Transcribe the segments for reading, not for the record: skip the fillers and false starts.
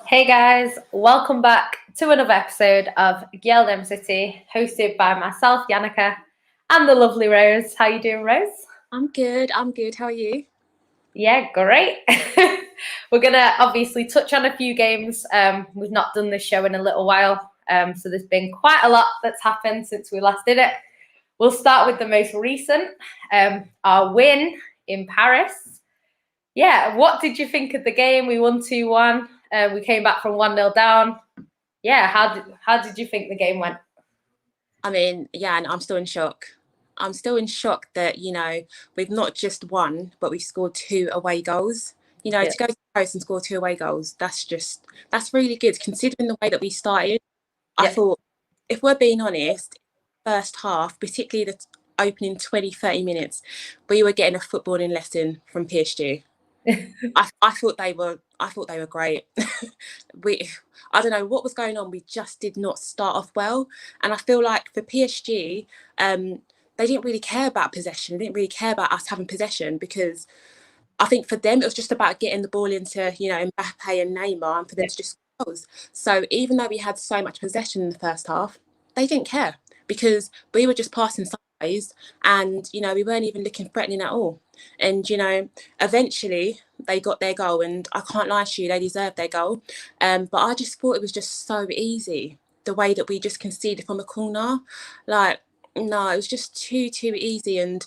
Hey guys, welcome back to another episode of GyalDem City, hosted by myself, Yannicka, and the lovely Rose. How you doing, Rose? I'm good. How are you? Yeah, great. We're gonna obviously touch on a few games. We've not done this show in a little while, so there's been quite a lot that's happened since we last did it. We'll start with the most recent, our win in Paris. Yeah, what did you think of the game? We won 2-1. We came back from 1-0 down. Yeah, how did you think the game went? And I'm still in shock. I'm still in shock that, we've not just won, but we've scored 2 away goals. Yeah. To go to Paris and score 2 away goals, that's really good considering the way that we started. I Yeah. thought, if we're being honest, first half, particularly the opening 20, 30 minutes, we were getting a footballing lesson from PSG. I thought they were great. we I don't know what was going on. We just did not start off well. And I feel like for PSG, they didn't really care about possession. They didn't really care about us having possession because I think for them it was just about getting the ball into, Mbappe and Neymar and for them to just score goals. So even though we had so much possession in the first half, they didn't care because we were just passing sideways and, we weren't even looking threatening at all. And, eventually they got their goal and I can't lie to you, they deserved their goal. But I just thought it was just so easy, the way that we just conceded from a corner. Like, no, it was just too easy. And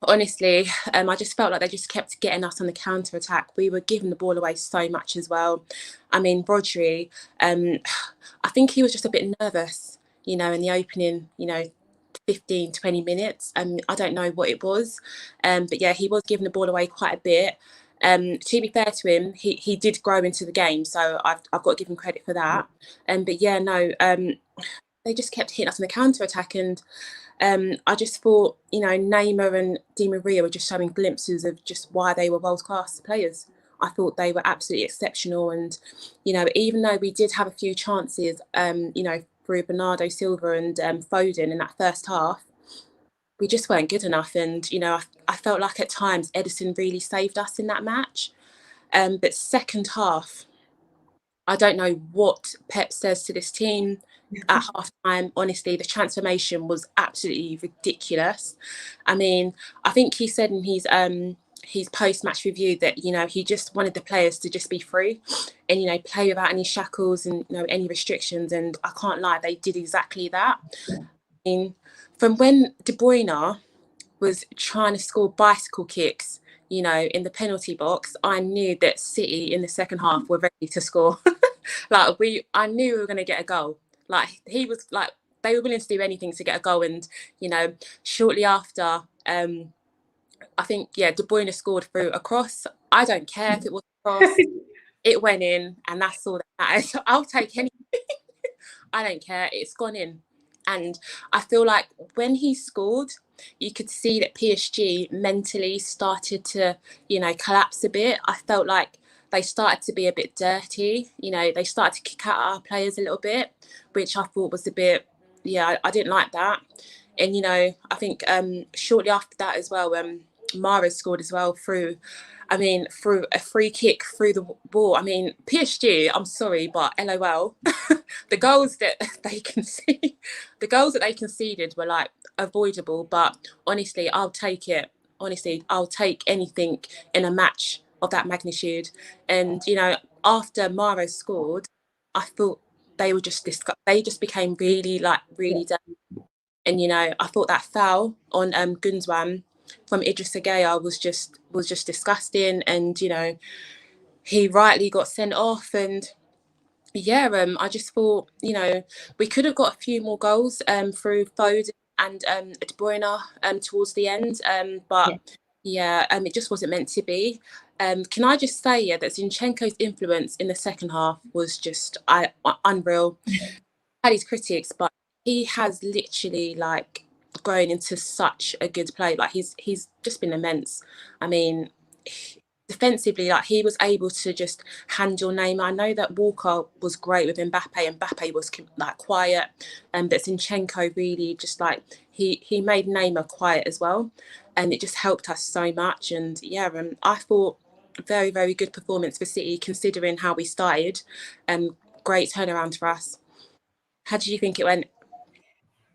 honestly, I just felt like they just kept getting us on the counter attack. We were giving the ball away so much as well. I mean, Rodri, I think he was just a bit nervous, in the opening, 15, 20 minutes. I don't know what it was. But yeah, he was giving the ball away quite a bit. To be fair to him, he did grow into the game, so I've got to give him credit for that. But yeah, no, they just kept hitting us on the counter attack, and I just thought, Neymar and Di Maria were just showing glimpses of just why they were world class players. I thought they were absolutely exceptional, and even though we did have a few chances, through Bernardo Silva and Foden in that first half, we just weren't good enough. And I felt like at times Edison really saved us in that match. But second half, I don't know what Pep says to this team at half time. Honestly, the transformation was absolutely ridiculous. I mean, I think he said in his post-match review that he just wanted the players to just be free and play without any shackles and any restrictions, and I can't lie, they did exactly that. I mean, from when De Bruyne was trying to score bicycle kicks, in the penalty box, I knew that City in the second half were ready to score. I knew we were going to get a goal. Like he was like, they were willing to do anything to get a goal. And, shortly after, I think, yeah, De Bruyne scored through a cross. I don't care if it was a cross, it went in, and that's all that matters. I'll take anything. I don't care. It's gone in. And I feel like when he scored, you could see that PSG mentally started to, collapse a bit. I felt like they started to be a bit dirty. They started to kick out our players a little bit, which I thought was a bit, yeah, I didn't like that. And, I think shortly after that as well, Mara scored as well through a free kick through the ball. I mean, PSG, I'm sorry, but LOL. The goals that they conceded, the goals that they conceded were like avoidable. But honestly, I'll take it. Honestly, I'll take anything in a match of that magnitude. And after Mara scored, I thought they were just they just became really down. And I thought that foul on Gundogan from Idris Gueye was just disgusting. And he rightly got sent off. And yeah, I just thought we could have got a few more goals through Foden and De Bruyne towards the end. But yeah, it just wasn't meant to be. Can I just say, yeah, that Zinchenko's influence in the second half was just unreal. Had his critics, but he has literally grown into such a good player. Like he's just been immense. I mean, defensively, like he was able to just handle Neymar. I know that Walker was great with Mbappe, and Mbappe was quiet, but Zinchenko really just he made Neymar quiet as well, and it just helped us so much. And yeah, I thought very, very good performance for City considering how we started. Great turnaround for us. How did you think it went?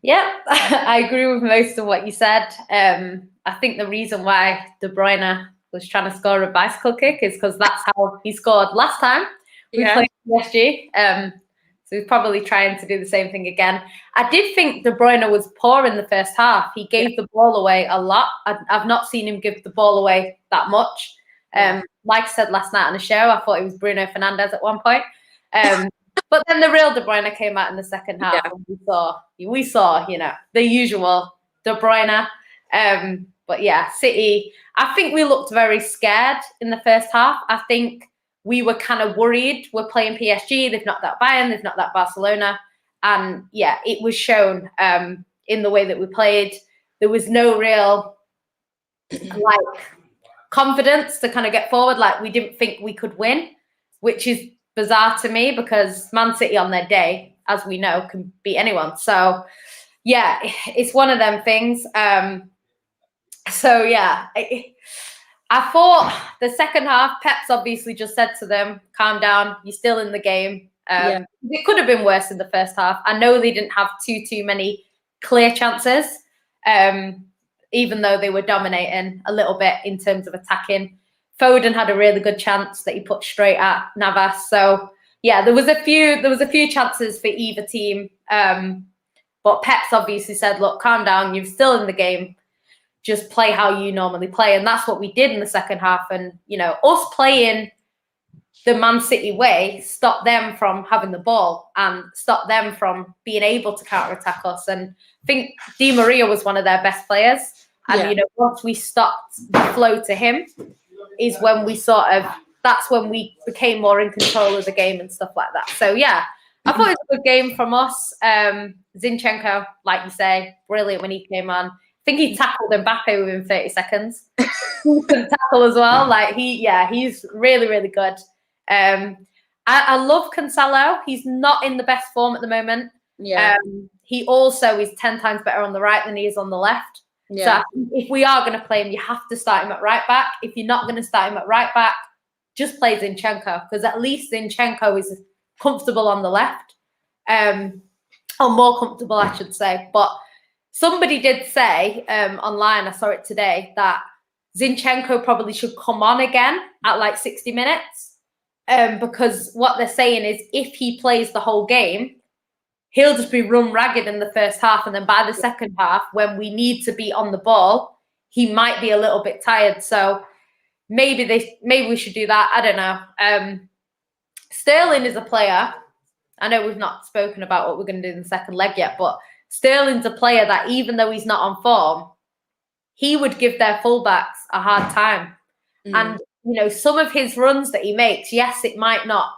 Yeah, I agree with most of what you said. I think the reason why De Bruyne was trying to score a bicycle kick is because that's how he scored last time we played PSG. So he's probably trying to do the same thing again. I did think De Bruyne was poor in the first half. He gave the ball away a lot. I've not seen him give the ball away that much. Like I said last night on the show, I thought it was Bruno Fernandes at one point. But then the real De Bruyne came out in the second half, and we saw, you know, the usual De Bruyne. But yeah, City, I think we looked very scared in the first half. I think we were kind of worried. We're playing PSG. They've knocked out Bayern. They've knocked out Barcelona. And yeah, it was shown in the way that we played. There was no real like confidence to kind of get forward. Like we didn't think we could win, which is bizarre to me because Man City on their day, as we know, can beat anyone. So yeah, it's one of them things. So yeah, I thought the second half, Pep's obviously just said to them, calm down, you're still in the game. It could have been worse in the first half. I know they didn't have too many clear chances, even though they were dominating a little bit in terms of attacking. Foden had a really good chance that he put straight at Navas. So yeah, there was a few chances for either team. But Pep's obviously said, look, calm down, you're still in the game. Just play how you normally play. And that's what we did in the second half. And, you know, us playing the Man City way stopped them from having the ball and stopped them from being able to counterattack us. And I think Di Maria was one of their best players. And, you know, once we stopped the flow to him is when we that's when we became more in control of the game and stuff like that. So, yeah, I thought it was a good game from us. Zinchenko, like you say, brilliant when he came on. I think he tackled Mbappe within 30 seconds. He couldn't tackle as well. Like he's really, really good. I love Cancelo. He's not in the best form at the moment. He also is 10 times better on the right than he is on the left. So I think if we are going to play him, you have to start him at right back. If you're not going to start him at right back, just play Zinchenko because at least Zinchenko is comfortable on the left, or more comfortable, I should say. But somebody did say online, I saw it today, that Zinchenko probably should come on again at like 60 minutes because what they're saying is if he plays the whole game, he'll just be run ragged in the first half. And then by the second half, when we need to be on the ball, he might be a little bit tired. So maybe we should do that. I don't know. Sterling is a player. I know we've not spoken about what we're going to do in the second leg yet, but Sterling's a player that even though he's not on form, he would give their fullbacks a hard time. And, you know, some of his runs that he makes, yes, it might not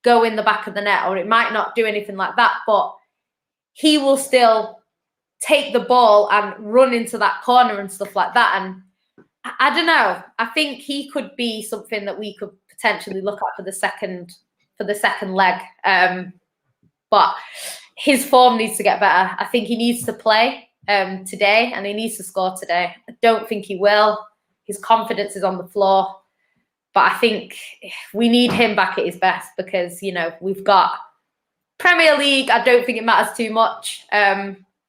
go in the back of the net or it might not do anything like that, but he will still take the ball and run into that corner and stuff like that. And I don't know. I think he could be something that we could potentially look at for the second leg. But his form needs to get better. I think he needs to play today and he needs to score today. I don't think he will. His confidence is on the floor. But I think we need him back at his best because, you know, we've got Premier League. I don't think it matters too much.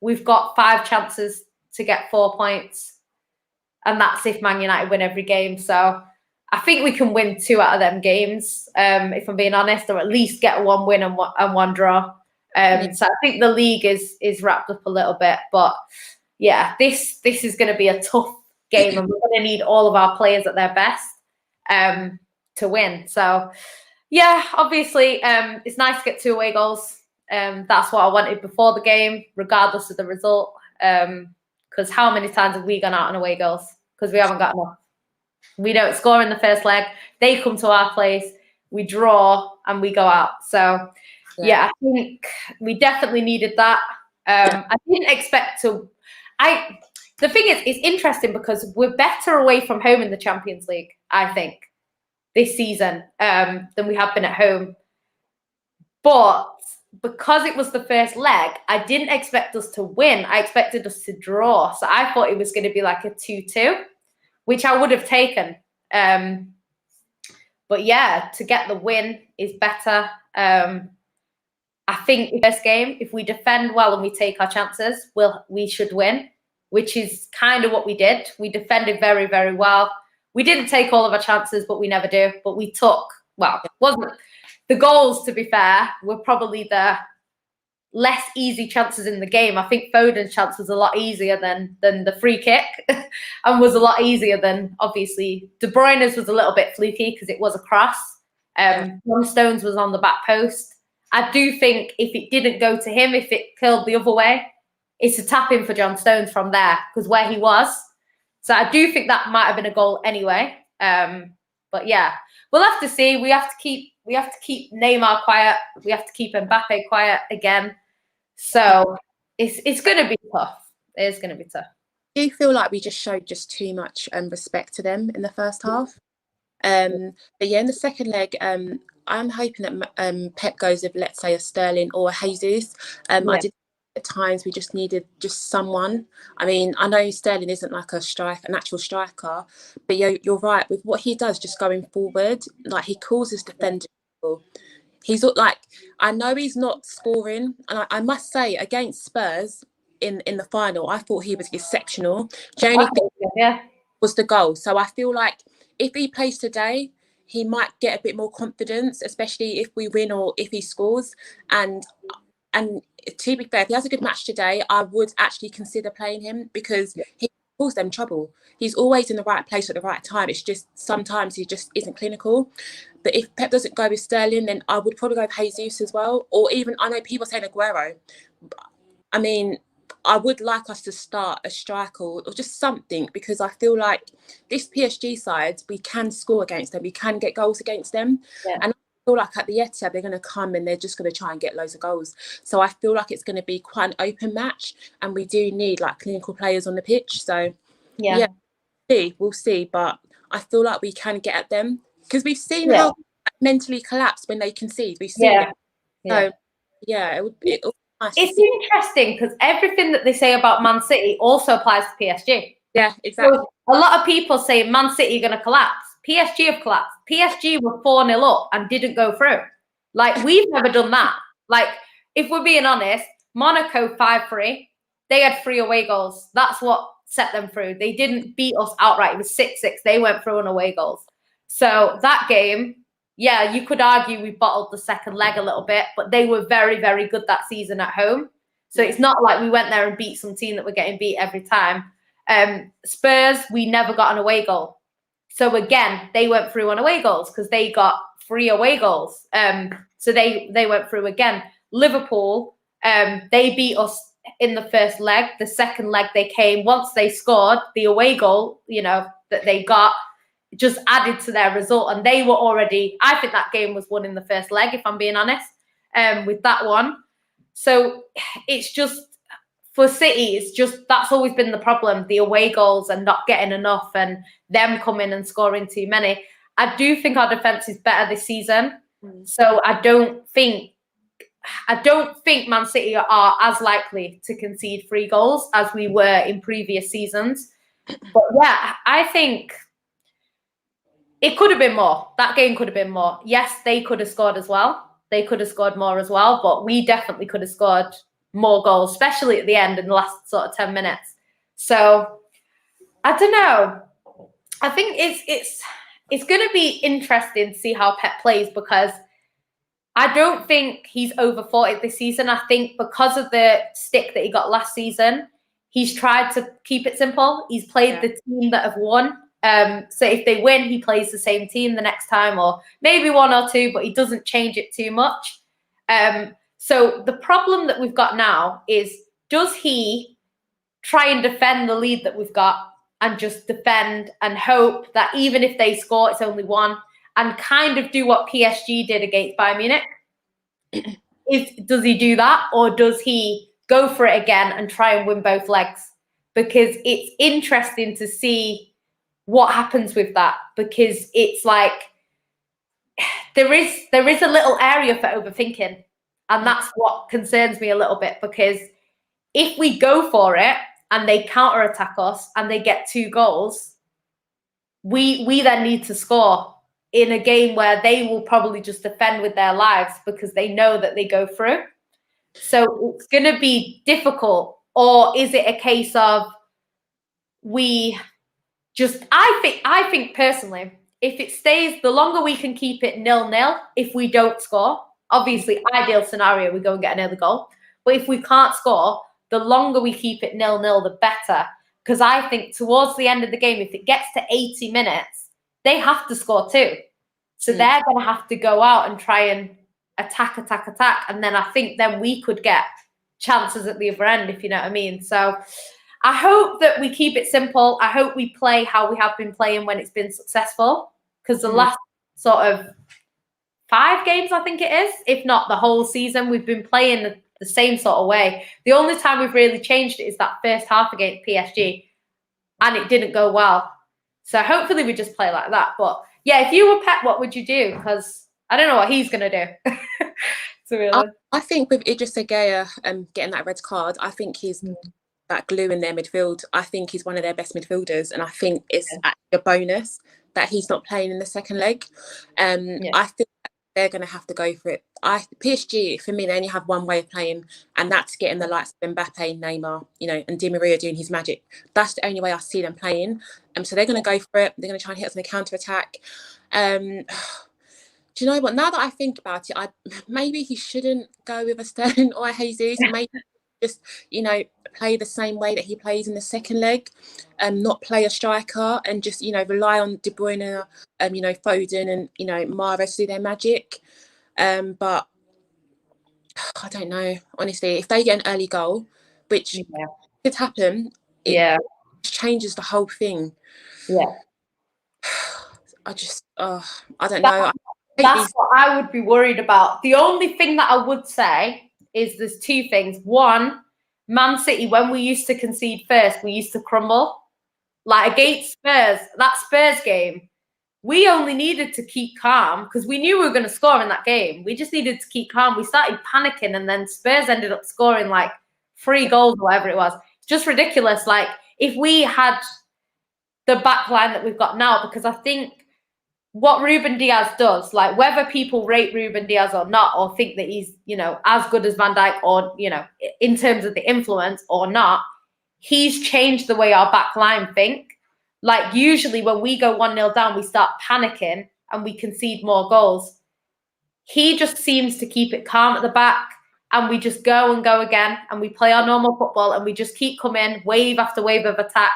We've got 5 chances to get 4 points. And that's if Man United win every game. So I think we can win 2 out of them games, if I'm being honest, or at least get 1 win and 1 draw. So I think the league is wrapped up a little bit. But yeah, this is going to be a tough game and we're going to need all of our players at their best to win. So yeah, obviously it's nice to get 2 away goals. That's what I wanted before the game, regardless of the result. Because how many times have we gone out on away goals? Because we haven't got enough. We don't score in the first leg. They come to our place, we draw, and we go out. So yeah, I think we definitely needed that. I didn't expect to. The thing is, it's interesting because we're better away from home in the Champions League, I think, this season than we have been at home. But because it was the first leg, I didn't expect us to win. I expected us to draw. So I thought it was going to be like a 2-2, which I would have taken. But yeah, to get the win is better. I think in this game, if we defend well and we take our chances, we should win, which is kind of what we did. We defended very, very well. We didn't take all of our chances, but we never do. But we took, well, wasn't the goals, to be fair, were probably the less easy chances in the game. I think Foden's chance was a lot easier than the free kick and was a lot easier than, obviously, De Bruyne's was a little bit fluky because it was a cross. John Stones was on the back post. I do think if it didn't go to him, if it curled the other way, it's a tap in for John Stones from there because where he was. So I do think that might have been a goal anyway. But yeah, we'll have to see. We have to keep Neymar quiet. We have to keep Mbappe quiet again. So it's going to be tough. It is going to be tough. Do you feel like we just showed just too much respect to them in the first half? But yeah, in the second leg, I'm hoping that Pep goes with, let's say, a Sterling or a Jesus. I did at times we just needed just someone. I mean, I know Sterling isn't like an actual striker, but you're right with what he does just going forward. Like he causes defenders. He's like, I know he's not scoring, and I must say against Spurs in the final, I thought he was exceptional. The only thing was the goal. So I feel like if he plays today, he might get a bit more confidence, especially if we win or if he scores. And to be fair, if he has a good match today, I would actually consider playing him because he causes them trouble. He's always in the right place at the right time. It's just sometimes he just isn't clinical. But if Pep doesn't go with Sterling, then I would probably go with Jesus as well. Or even, I know people saying Aguero. I mean, I would like us to start a striker or just something because I feel like this PSG side, we can score against them. We can get goals against them. Yeah. And I feel like at the Etihad, they're going to come and they're just going to try and get loads of goals. So I feel like it's going to be quite an open match and we do need like clinical players on the pitch. So yeah we'll see. But I feel like we can get at them because we've seen how mentally collapse when they concede. We've seen it. So it would be nice. It's interesting because everything that they say about Man City also applies to PSG. Yeah, exactly. So a lot of people say Man City are going to collapse. PSG have collapsed. PSG were 4-0 up and didn't go through. Like, we've never done that. Like, if we're being honest, Monaco 5-3, they had 3 away goals. That's what set them through. They didn't beat us outright. It was 6-6. They went through on away goals. So that game, yeah, you could argue we bottled the second leg a little bit, but they were very, very good that season at home. So it's not like we went there and beat some team that were getting beat every time. Spurs, we never got an away goal. So again, they went through on away goals because they got 3 away goals. So they went through again. Liverpool, they beat us in the first leg. The second leg they came, once they scored, the away goal, that they got, just added to their result. And they were already, I think that game was won in the first leg, if I'm being honest, with that one. So it's just, for City, it's just, that's always been the problem. The away goals and not getting enough and them coming and scoring too many. I do think our defence is better this season. So I don't think Man City are as likely to concede 3 goals as we were in previous seasons. But yeah, I think it could have been more. That game could have been more. Yes, they could have scored as well. They could have scored more as well, but we definitely could have scored more goals, especially at the end in the last sort of 10 minutes. So I don't know. I think it's going to be interesting to see how Pep plays because I don't think he's over 40 this season. I think because of the stick that he got last season, he's tried to keep it simple. He's played the team that have won. So if they win, he plays the same team the next time, or maybe 1 or 2, but he doesn't change it too much. So the problem that we've got now is, does he try and defend the lead that we've got and just defend and hope that even if they score, it's only 1, and kind of do what PSG did against Bayern Munich? Does he do that, or does he go for it again and try and win both legs? Because it's interesting to see what happens with that, because it's like there is a little area for overthinking, and that's what concerns me a little bit, because if we go for it and they counter-attack us and they get 2 goals, we then need to score. in a game where they will probably just defend with their lives because they know that they go through. So it's going to be difficult. Or is it a case of I think personally, if it stays, the longer we can keep it 0-0, if we don't score, obviously ideal scenario, we go and get another goal. But if we can't score, the longer we keep it 0-0, the better. Because I think towards the end of the game, if it gets to 80 minutes, they have to score too. So they're going to have to go out and try and attack. And then I think then we could get chances at the other end, if you know what I mean. So I hope that we keep it simple. I hope we play how we have been playing when it's been successful. Because the last sort of 5 games, I think it is, if not the whole season, we've been playing the same sort of way. The only time we've really changed it is that first half against PSG. And it didn't go well. So hopefully we just play like that. But yeah, if you were Pep, what would you do? Because I don't know what he's going to do. I think with Idris Gueye getting that red card, I think he's that glue in their midfield. I think he's one of their best midfielders. And I think it's actually a bonus that he's not playing in the second leg. I think they're going to have to go for it. PSG, for me, they only have one way of playing, and that's getting the likes of Mbappe, Neymar, and Di Maria doing his magic. That's the only way I see them playing. So they're going to go for it. They're going to try and hit us in the counter-attack. Do you know what? Now that I think about it, maybe he shouldn't go with a Sterling or a Jesus. Maybe just, play the same way that he plays in the second leg, not play a striker and just, rely on De Bruyne, Foden and, Mahrez to do their magic. But I don't know, honestly, if they get an early goal, which could happen, it changes the whole thing. Yeah. I don't know. That's what I would be worried about. The only thing that I would say is there's 2 things. One, Man City, when we used to concede first, we used to crumble. Like against Spurs, that Spurs game, we only needed to keep calm because we knew we were going to score in that game. We just needed to keep calm. We started panicking and then Spurs ended up scoring like 3 goals or whatever it was. It's just ridiculous. Like if we had the back line that we've got now, because I think what Ruben Diaz does, like whether people rate Ruben Diaz or not, or think that he's, as good as Van Dijk or, in terms of the influence or not, he's changed the way our back line think. Like usually when we go 1-0 down, we start panicking and we concede more goals. He just seems to keep it calm at the back and we just go and go again and we play our normal football and we just keep coming wave after wave of attack.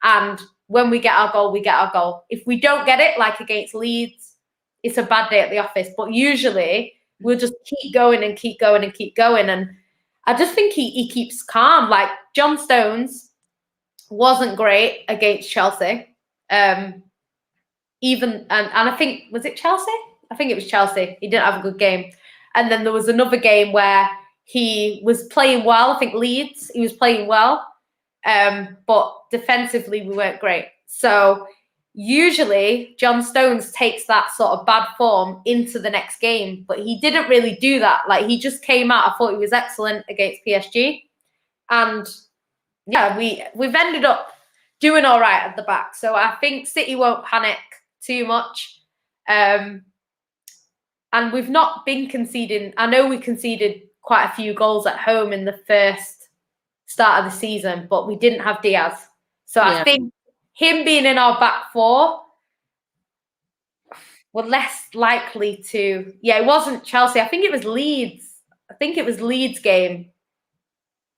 And when we get our goal, we get our goal. If we don't get it, like against Leeds, it's a bad day at the office. But usually we'll just keep going and keep going and keep going. And I just think he keeps calm. Like John Stones wasn't great against Chelsea. And I think, was it Chelsea? I think it was Chelsea. He didn't have a good game. And then there was another game where he was playing well. I think Leeds, he was playing well. But defensively, we weren't great. So usually John Stones takes that sort of bad form into the next game, but he didn't really do that. Like he just came out. I thought he was excellent against PSG. And yeah, we've ended up doing all right at the back. So I think City won't panic too much. And we've not been conceding. I know we conceded quite a few goals at home in the first start of the season, but we didn't have Diaz. So I think him being in our back 4, we're less likely to. Yeah, it wasn't Chelsea. I think it was Leeds. I think it was Leeds game.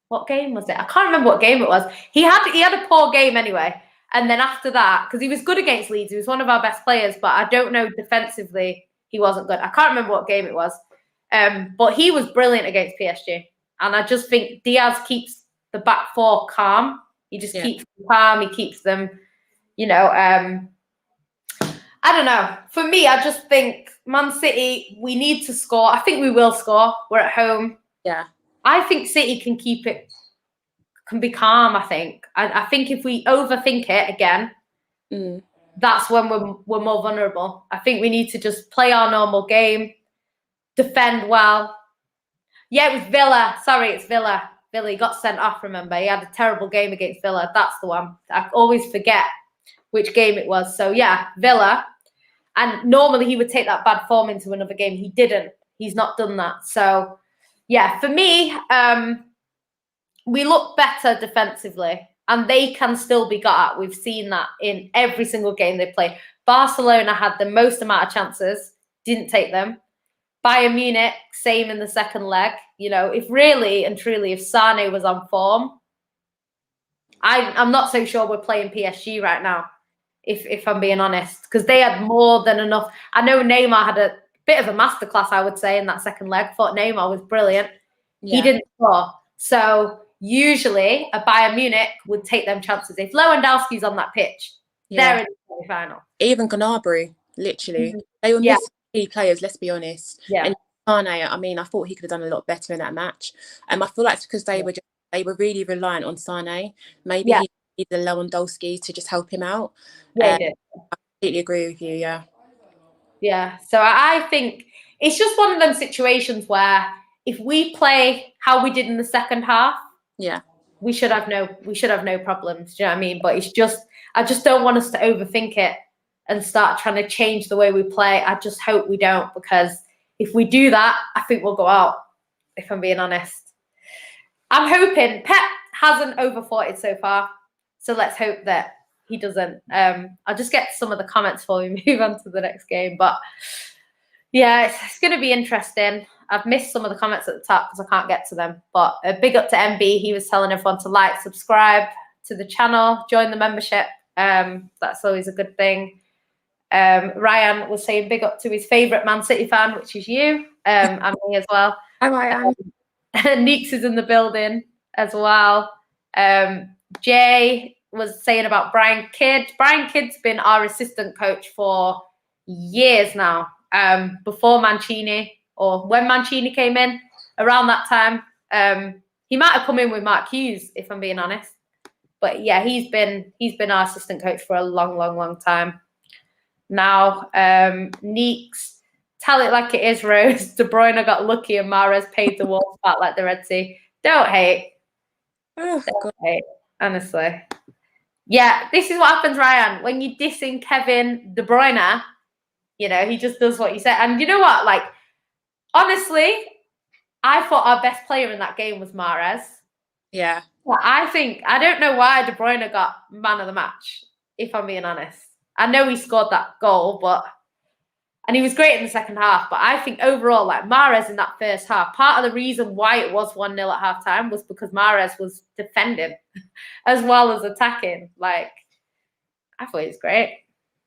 What game was it? I can't remember what game it was. He had a poor game anyway. And then after that, because he was good against Leeds, he was one of our best players, but I don't know defensively he wasn't good. I can't remember what game it was. But he was brilliant against PSG. And I just think Diaz keeps the back 4 calm. He just keeps them calm. He keeps them, I don't know. For me, I just think Man City, we need to score. I think we will score. We're at home. Yeah. I think City can be calm, I think. I think if we overthink it again, that's when we're more vulnerable. I think we need to just play our normal game, defend well. Yeah, it was Villa. Sorry, it's Villa. Villa, he got sent off, remember? He had a terrible game against Villa. That's the one. I always forget which game it was. So, yeah, Villa. And normally he would take that bad form into another game. He didn't. He's not done that. So, yeah, for me, we look better defensively, and they can still be got at. We've seen that in every single game they play. Barcelona had the most amount of chances, didn't take them. Bayern Munich, same in the second leg. You know, if really and truly, if Sane was on form, I'm not so sure we're playing PSG right now, if I'm being honest, because they had more than enough. I know Neymar had a bit of a masterclass, I would say, in that second leg. Thought Neymar was brilliant. Yeah. He didn't score. So usually a Bayern Munich would take them chances. If Lewandowski's on that pitch, they're in the semi-final. Even Gnabry, literally. They were missing key players, let's be honest. Yeah. And Sane, I mean, I thought he could have done a lot better in that match. I feel like it's because they were really reliant on Sane. Maybe he needed Lewandowski to just help him out. Yeah, he did. I completely agree with you, yeah. Yeah. So I think it's just one of them situations where if we play how we did in the second half, we should have no problems. Do you know what I mean? But it's just, I just don't want us to overthink it and start trying to change the way we play. I just hope we don't, because if we do that, I think we'll go out, if I'm being honest. I'm hoping Pep hasn't overthought it so far, so let's hope that he doesn't. I'll just get some of the comments before we move on to the next game. But yeah, it's going to be interesting. I've missed some of the comments at the top because I can't get to them. But a big up to MB. He was telling everyone to like, subscribe to the channel, join the membership. That's always a good thing. Ryan was saying big up to his favourite Man City fan, which is you, and me as well. Hi, Ryan. Neeks is in the building as well. Jay was saying about Brian Kidd. Brian Kidd's been our assistant coach for years now. Before Mancini, or when Mancini came in, around that time. He might have come in with Mark Hughes, if I'm being honest. But yeah, he's been our assistant coach for a long time. Now, Neeks, tell it like it is, Rose. De Bruyne got lucky and Mahrez paid the Wolves back like the Red Sea. Don't hate. Don't hate, honestly. Yeah, this is what happens, Ryan. When you're dissing Kevin De Bruyne, you know, he just does what you say. And you know what? Like, honestly, I thought our best player in that game was Mahrez. Yeah. Well, I don't know why De Bruyne got man of the match, if I'm being honest. I know he scored that goal, and he was great in the second half. But I think overall, like Mahrez in that first half, part of the reason why it was 1-0 at halftime was because Mahrez was defending as well as attacking. Like, I thought it was great,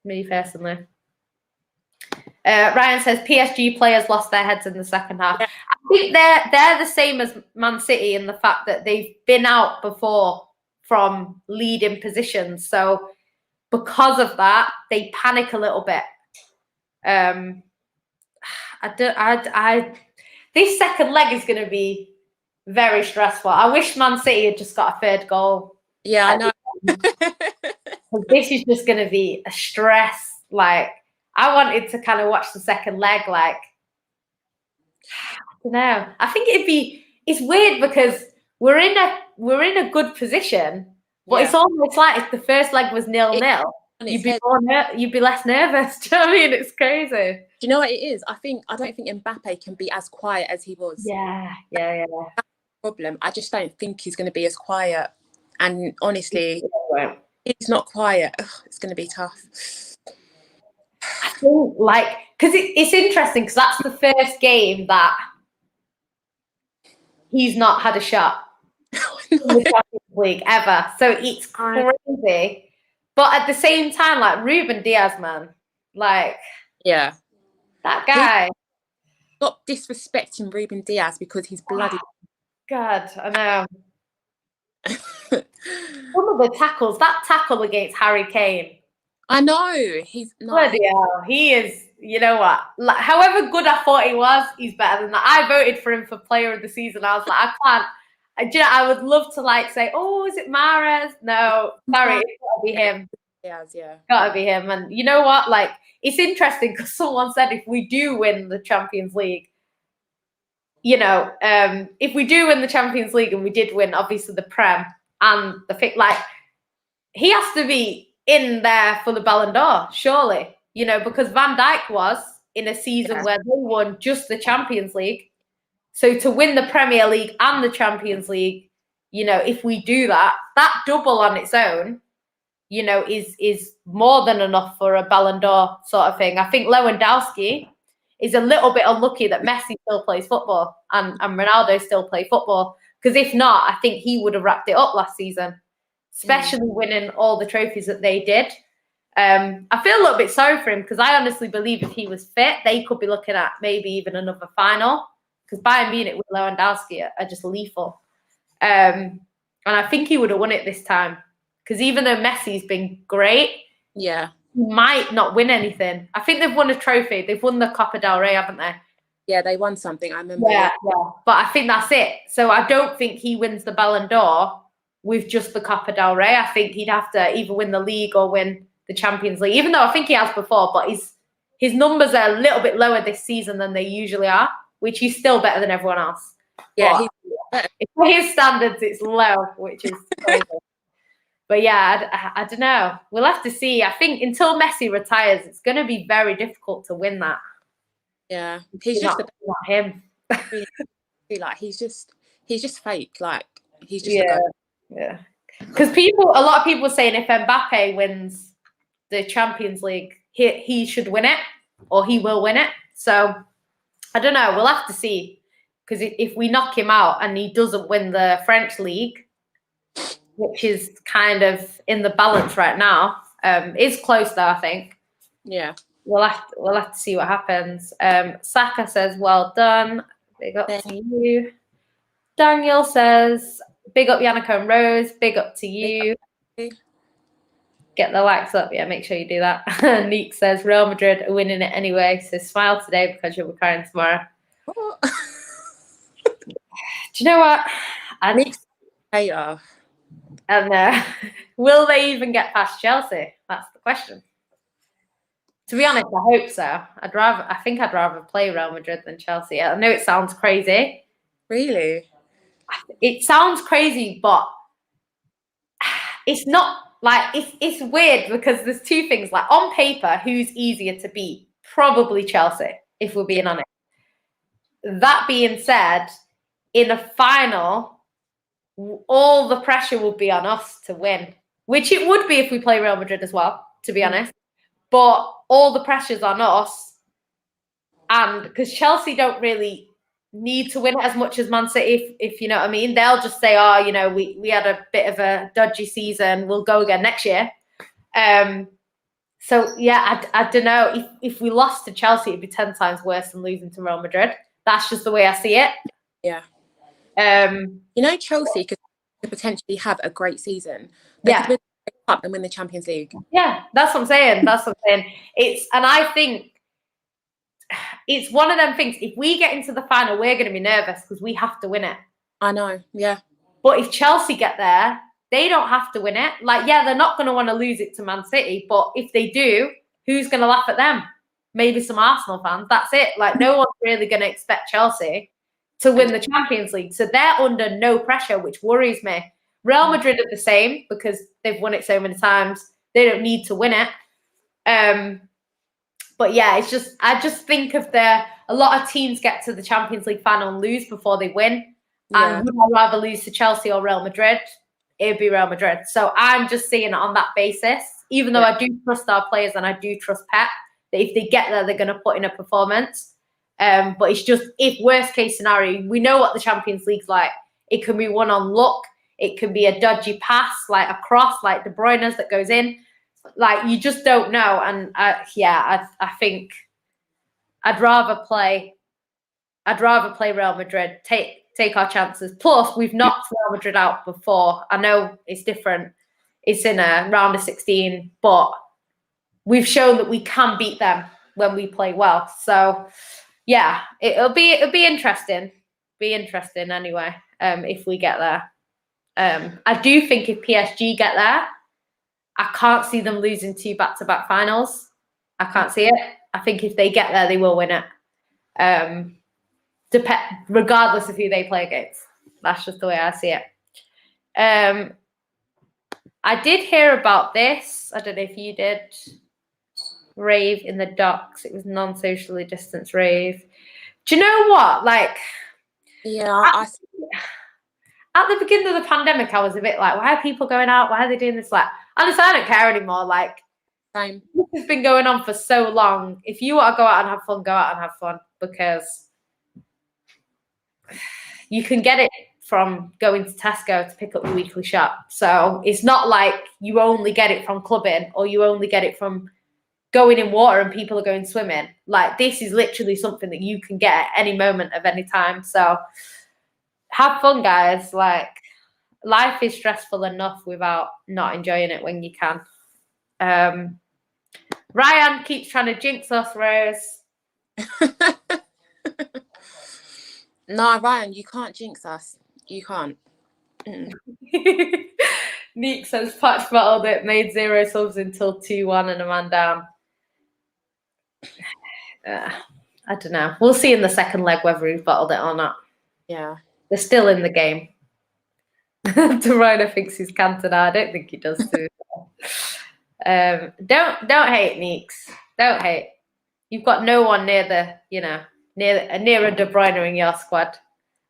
me personally. Ryan says PSG players lost their heads in the second half. Yeah. I think they're the same as Man City in the fact that they've been out before from leading positions. So because of that, they panic a little bit. This second leg is going to be very stressful. I wish Man City had just got a third goal. Yeah, I know. This is just going to be a stress. Like, I wanted to kind of watch the second leg. Like, I don't know. I think it's weird because we're in a good position, but it's almost like if the first leg was 0-0. You'd be less nervous. Do you know what I mean? It's crazy. Do you know what it is? I don't think Mbappe can be as quiet as he was. Yeah. That's the problem. I just don't think he's going to be as quiet. And honestly, he's not quiet. Ugh, it's going to be tough. I think, like, because it's interesting because that's the first game that he's not had a shot in the Champions League ever. So it's crazy. But at the same time, like, Ruben Diaz, man, like, yeah, that guy. Stop disrespecting Ruben Diaz because he's bloody. God, I know. Some of the tackles, that tackle against Harry Kane. I know, he's not. Bloody hell. He is, you know what? Like, however good I thought he was, he's better than that. I voted for him for player of the season. I was like, I can't. Do you know, I would love to like say, oh, is it Mahrez? No, sorry, it's got to be him. Yeah. Got to be him. And you know what? Like, it's interesting because someone said if we do win the Champions League, you know, if we do win the Champions League, and we did win, obviously, the Prem and the like, he has to be in there for the Ballon d'Or, surely. because Van Dijk was in a season where they won just the Champions League. So to win the Premier League and the Champions League, if we do that double on its own, is more than enough for a Ballon d'Or sort of thing. I think Lewandowski is a little bit unlucky that Messi still plays football and Ronaldo still play football. Because if not, I think he would have wrapped it up last season, especially winning all the trophies that they did. I feel a little bit sorry for him because I honestly believe if he was fit, they could be looking at maybe even another final. Because Bayern Munich with Lewandowski are just lethal. And I think he would have won it this time. Because even though Messi's been great, he might not win anything. I think they've won a trophy. They've won the Copa del Rey, haven't they? Yeah, they won something. I remember. Yeah. But I think that's it. So I don't think he wins the Ballon d'Or with just the Copa del Rey. I think he'd have to either win the league or win the Champions League, even though I think he has before. But his numbers are a little bit lower this season than they usually are, which he's still better than everyone else. Yeah, for his standards, it's low, which is crazy. But yeah, I don't know. We'll have to see. I think until Messi retires, it's going to be very difficult to win that. Yeah, he's just not him. Like he's just fake. Like he's just yeah. Because a lot of people are saying if Mbappe wins the Champions League, he should win it or he will win it. So I don't know. We'll have to see. Because if we knock him out and he doesn't win the French league, which is kind of in the balance right now, is close though, I think. Yeah. We'll have to see what happens. Saka says, well done. Big up to you. Daniel says, big up Yannicka and Rose. Big up to you. Get the likes up. Yeah, make sure you do that. Neek says, Real Madrid are winning it anyway. So smile today because you'll be crying tomorrow. Do you know what? And will they even get past Chelsea? That's the question. To be honest, I hope so. I think I'd rather play Real Madrid than Chelsea. I know it sounds crazy. Really? It sounds crazy, but it's not like it's weird because there's two things. Like on paper, who's easier to beat? Probably Chelsea, if we're being honest. That being said, in a final, all the pressure will be on us to win, which it would be if we play Real Madrid as well, to be honest. But all the pressure's on us, and because Chelsea don't really need to win it as much as Man City, if you know what I mean. They'll just say, oh, we had a bit of a dodgy season, we'll go again next year. So yeah, I don't know. If we lost to Chelsea, it'd be 10 times worse than losing to Real Madrid. That's just the way I see it. Yeah. Chelsea could potentially have a great season. They could win the Cup and win the Champions League. Yeah, that's what I'm saying. And I think it's one of them things. If we get into the final, we're going to be nervous because we have to win it. I know, yeah. But if Chelsea get there, they don't have to win it. Like, yeah, they're not going to want to lose it to Man City. But if they do, who's going to laugh at them? Maybe some Arsenal fans. That's it. Like, no one's really going to expect Chelsea to win the Champions League. So they're under no pressure, which worries me. Real Madrid are the same because they've won it so many times. They don't need to win it. But yeah, I just think of a lot of teams get to the Champions League final and lose before they win. Yeah. And would I rather lose to Chelsea or Real Madrid? It'd be Real Madrid. So I'm just seeing it on that basis, even though I do trust our players and I do trust Pep, that if they get there, they're going to put in a performance. But it's just, if worst case scenario, we know what the Champions League's like. It can be won on luck. It can be a dodgy pass, like a cross, like De Bruyne's that goes in. Like, you just don't know. And I think I'd rather play Real Madrid, take our chances. Plus, we've knocked Real Madrid out before. I know it's different. It's in a round of 16, but we've shown that we can beat them when we play well. So yeah, it'll be interesting. Be interesting anyway, if we get there. I do think if PSG get there, I can't see them losing 2 back-to-back finals. I can't see it. I think if they get there, they will win it. Regardless of who they play against. That's just the way I see it. I did hear about this. I don't know if you did. rave in the docks. It was non-socially distanced rave. Do you know what? Like, Yeah, at the beginning of the pandemic, I was a bit like, why are people going out? Why are they doing this? Like, honestly, I don't care anymore. Like, same. this has been going on for so long. If you want to go out and have fun, go out and have fun, because you can get it from going to Tesco to pick up your weekly shop. So it's not like you only get it from clubbing or you only get it from going in water and people are going swimming. Like, this is literally something that you can get at any moment of any time. So have fun, guys. Like, life is stressful enough without not enjoying it when you can. Ryan keeps trying to jinx us, Rose. No, Ryan, you can't jinx us. You can't. Neek says Patch battled it, made 0 subs until 2-1 and a man down. I don't know. We'll see in the second leg whether he's bottled it or not. Yeah. They're still in the game. DeRino thinks he's Cantona. I don't think he does too. Don't hate, Neeks. Don't hate. You've got no one near the, near a De Bruyne in your squad.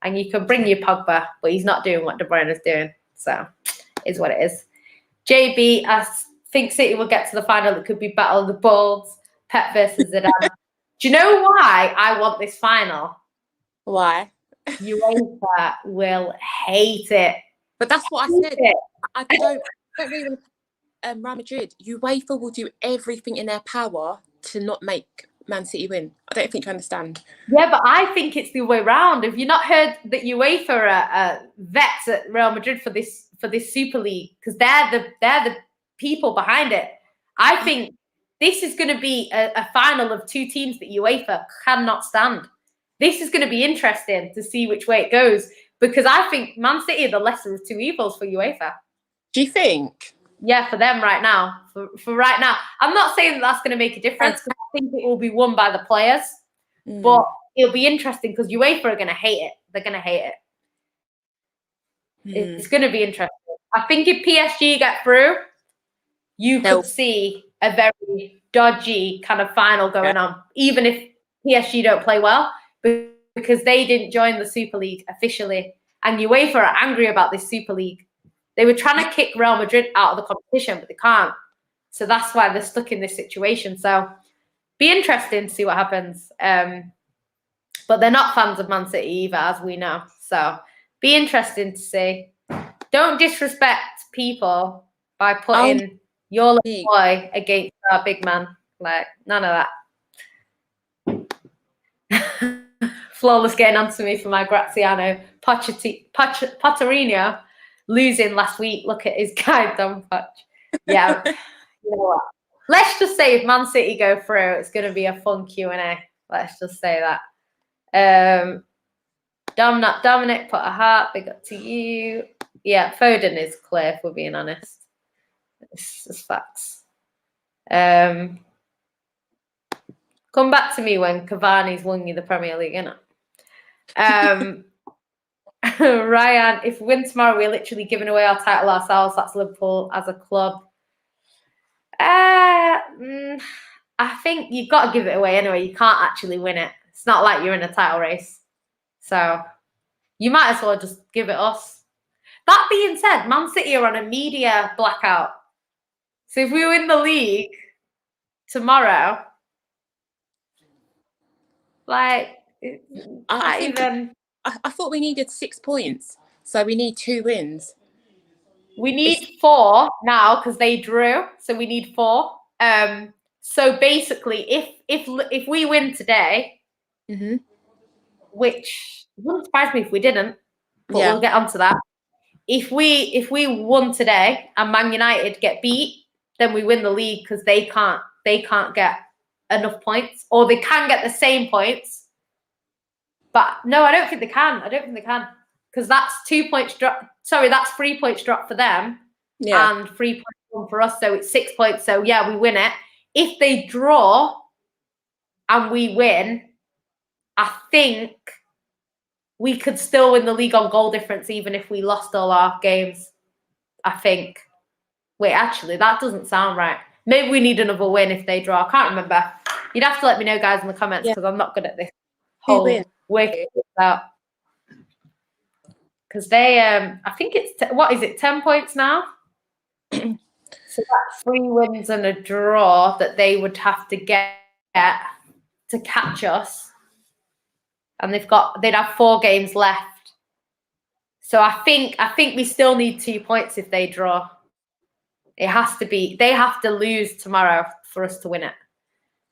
And you can bring your Pogba, but he's not doing what De Bruyne's doing. So, is what it is. JB, I think City will get to the final. It could be Battle of the Bulls, Pep versus Zidane. Do you know why I want this final? Why? UEFA will hate it. But that's what I said. I don't really want Real Madrid. UEFA will do everything in their power to not make Man City win. I don't think you understand. Yeah, but I think it's the way round. Have you not heard that UEFA are vets at Real Madrid for this Super League? Because they're the people behind it. I think this is going to be a final of two teams that UEFA cannot stand. This is going to be interesting to see which way it goes, because I think Man City are the lesser of two evils for UEFA. Do you think? Yeah, for them right now. For right now. I'm not saying that's going to make a difference, because I think it will be won by the players. But it'll be interesting because UEFA are going to hate it. They're going to hate it. It's going to be interesting. I think if PSG get through, you could see a very dodgy kind of final going on, even if PSG don't play well, because they didn't join the Super League officially. And UEFA are angry about this Super League. They were trying to kick Real Madrid out of the competition, but they can't. So that's why they're stuck in this situation. So be interesting to see what happens. But they're not fans of Man City either, as we know. So be interesting to see. Don't disrespect people by putting your little boy against our big man. Like, none of that. Flawless getting onto me for my Graziano. Pochettino losing last week. Look at his guy, Dom Poch. Yeah. You know what? Let's just say if Man City go through, it's going to be a fun Q&A. Let's just say that. Dominic put a heart. Big up to you. Yeah, Foden is clear, if we're being honest. It's just facts. Come back to me when Cavani's won you the Premier League, innit? Ryan, if we win tomorrow, we're literally giving away our title ourselves. That's Liverpool as a club. I think you've got to give it away anyway. You can't actually win it. It's not like you're in a title race. So you might as well just give it us. That being said, Man City are on a media blackout. So if we win the league tomorrow, like, I thought we needed 6 points. So we need 2 wins. We need 4 now because they drew. So we need 4. So basically, if we win today, which wouldn't surprise me if we didn't, but we'll get onto that. If we won today and Man United get beat, then we win the league because they can't get enough points, or they can get the same points. But no, I don't think they can. Because that's 2 points drop. Sorry, that's 3 points drop for them, and 3 points for us. So it's 6 points. So yeah, we win it. If they draw and we win, I think we could still win the league on goal difference, even if we lost all our games. I think. Wait, actually, that doesn't sound right. Maybe we need another win if they draw. I can't remember. You'd have to let me know, guys, in the comments, because I'm not good at this whole working out. Because they, I think it's, what is it, 10 points now? So that's 3 wins and a draw that they would have to get to catch us. And they'd have 4 games left. So I think we still need 2 points if they draw. It has to be, they have to lose tomorrow for us to win it.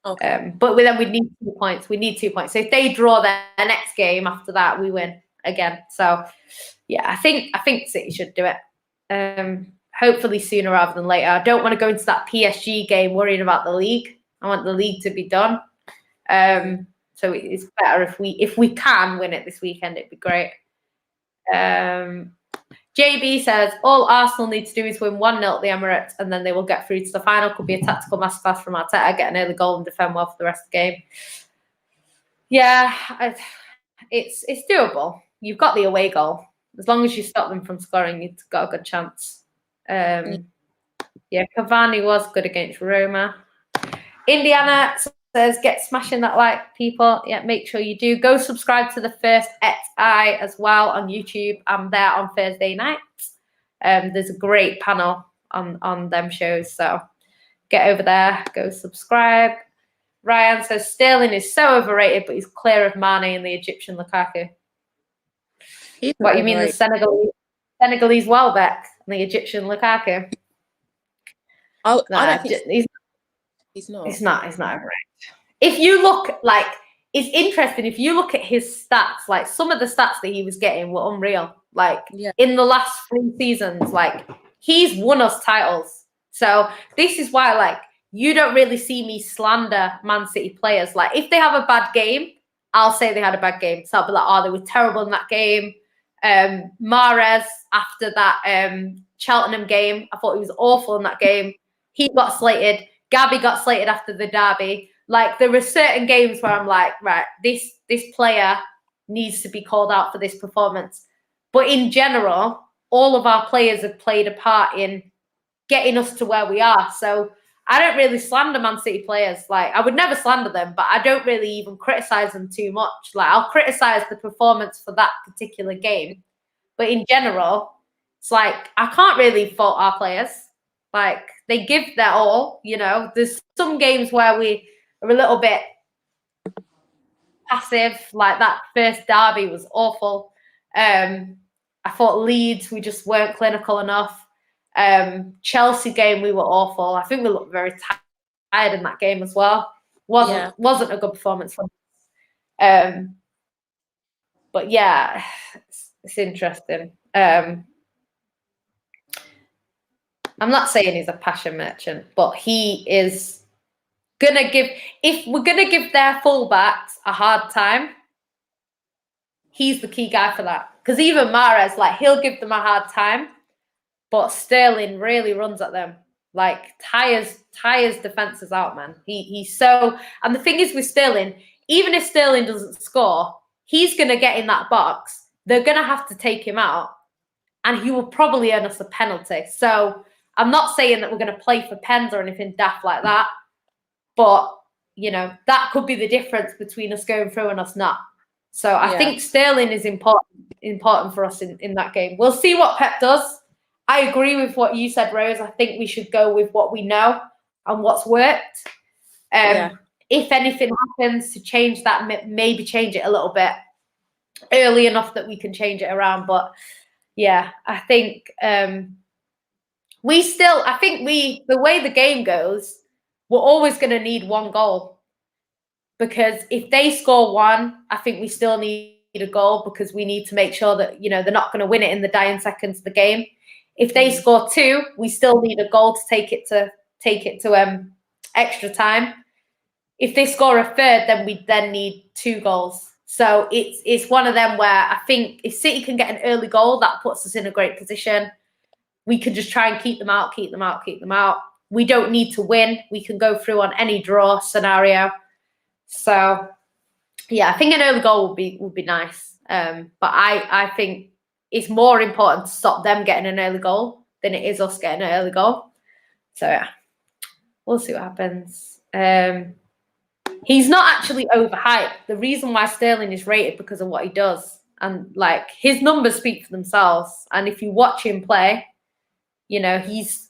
Okay. But then we'd need 2 points. We need 2 points. So if they draw their next game after that, we win again. So yeah, I think City should do it. Hopefully sooner rather than later. I don't want to go into that PSG game worrying about the league. I want the league to be done. So it's better if we can win it this weekend. It'd be great. JB says all Arsenal need to do is win 1-0 at the Emirates, and then they will get through to the final. Could be a tactical masterclass from Arteta, get an early goal and defend well for the rest of the game. Yeah, it's doable. You've got the away goal. As long as you stop them from scoring, you've got a good chance. Yeah, Cavani was good against Roma. Indiana says, get smashing that like, people. Yeah, make sure you do. Go subscribe to the First XI as well on YouTube. I'm there on Thursday nights. There's a great panel on them shows, so get over there. Go subscribe. Ryan says, Sterling is so overrated, but he's clear of Mane and the Egyptian Lukaku. What you mean, the Senegalese Welbeck and the Egyptian Lukaku? Oh, nah, I don't think he's not. He's not overrated. If you look, like, it's interesting. If you look at his stats, like some of the stats that he was getting were unreal. Like in the last 3 seasons, like he's won us titles. So this is why, like, you don't really see me slander Man City players. Like if they have a bad game, I'll say they had a bad game. So I'll be like, oh, they were terrible in that game. Mahrez, after that Cheltenham game, I thought he was awful in that game. He got slated. Gabby got slated after the derby. Like there were certain games where I'm like, right, this player needs to be called out for this performance. But in general, all of our players have played a part in getting us to where we are. So I don't really slander Man City players. Like I would never slander them, but I don't really even criticize them too much. Like I'll criticize the performance for that particular game. But in general, it's like I can't really fault our players. Like they give their all, you know. There's some games where we are a little bit passive, like that first derby was awful. I thought Leeds, we just weren't clinical enough. Chelsea game, we were awful. I think we looked very tired in that game as well. Wasn't a good performance from us. But yeah, it's interesting. I'm not saying he's a passion merchant, but he is gonna give, if we're gonna give their fullbacks a hard time, he's the key guy for that. Because even Mahrez, like he'll give them a hard time, but Sterling really runs at them. Like tires defenses out, man. He's so, and the thing is with Sterling, even if Sterling doesn't score, he's gonna get in that box. They're gonna have to take him out, and he will probably earn us a penalty. So I'm not saying that we're going to play for pens or anything daft like that, but, you know, that could be the difference between us going through and us not. So I think Sterling is important for us in that game. We'll see what Pep does. I agree with what you said, Rose. I think we should go with what we know and what's worked. If anything happens to change that, maybe change it a little bit early enough that we can change it around. But, yeah, I think... the way the game goes, we're always going to need 1 goal. Because if they score 1, I think we still need a goal because we need to make sure that, you know, they're not going to win it in the dying seconds of the game. If they score 2, we still need a goal to take it to extra time. If they score a 3rd, then we then need 2 goals. So it's one of them where I think if City can get an early goal, that puts us in a great position. We can just try and keep them out. We don't need to win. We can go through on any draw scenario. So, yeah, I think an early goal would be nice. But I think it's more important to stop them getting an early goal than it is us getting an early goal. So, yeah. We'll see what happens. He's not actually overhyped. The reason why Sterling is rated because of what he does, and like his numbers speak for themselves. And if you watch him play, you know he's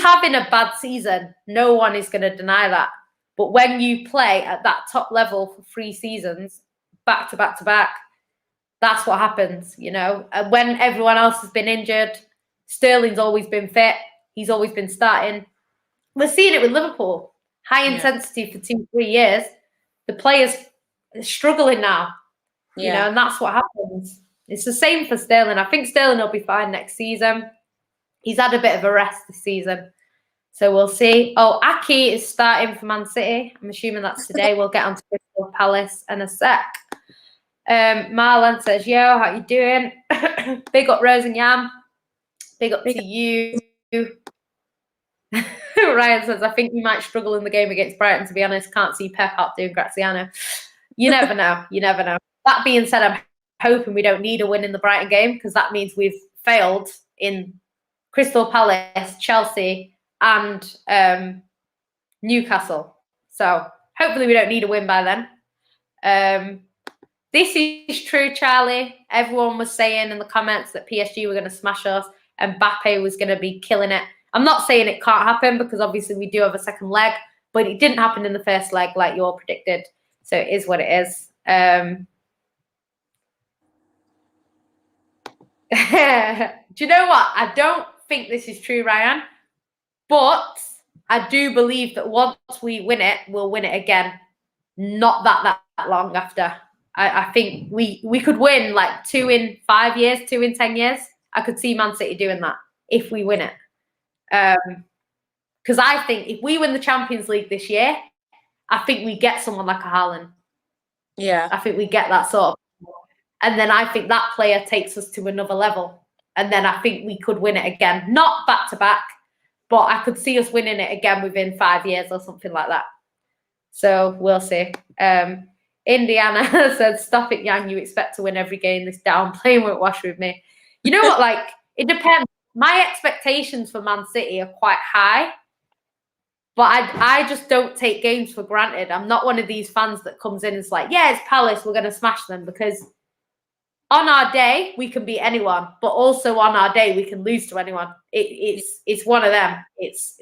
having a bad season. No one is going to deny that. But when you play at that top level for 3 seasons, back to back to back, that's what happens. You know, and when everyone else has been injured, Sterling's always been fit. He's always been starting. We're seeing it with Liverpool. High intensity for 2-3 years. The players are struggling now, you know, and that's what happens. It's the same for Sterling. I think Sterling will be fine next season. He's had a bit of a rest this season. So we'll see. Oh, Aki is starting for Man City. I'm assuming that's today. We'll get on to Crystal Palace in a sec. Marlon says, yo, how you doing? Big up Rose and Yam. Big up to you. Ryan says, I think we might struggle in the game against Brighton, to be honest. Can't see Pep out doing Graziano. You never know. You never know. That being said, I'm hoping we don't need a win in the Brighton game, because that means we've failed in Crystal Palace, Chelsea, and Newcastle. So hopefully we don't need a win by then. This is true, Charlie. Everyone was saying in the comments that PSG were going to smash us and Mbappe was going to be killing it. I'm not saying it can't happen, because obviously we do have a second leg, but it didn't happen in the first leg like you all predicted. So it is what it is. Do you know what? I don't think this is true, Ryan, but I do believe that once we win it, we'll win it again. Not that long after. I think we could win like 2 in 5 years, 2 in 10 years. I could see Man City doing that if we win it. Because I think if we win the Champions League this year, I think we get someone like a Haaland. Yeah. I think we get that sort of. And then I think that player takes us to another level. And then I think we could win it again. Not back to back, but I could see us winning it again within 5 years or something like that. So we'll see. Indiana said, stop it, Yang. You expect to win every game. This downplaying won't wash with me. You know what? Like, it depends. My expectations for Man City are quite high, but I just don't take games for granted. I'm not one of these fans that comes in and is like, yeah, it's Palace, we're going to smash them, because on our day, we can beat anyone, but also on our day, we can lose to anyone. It's one of them.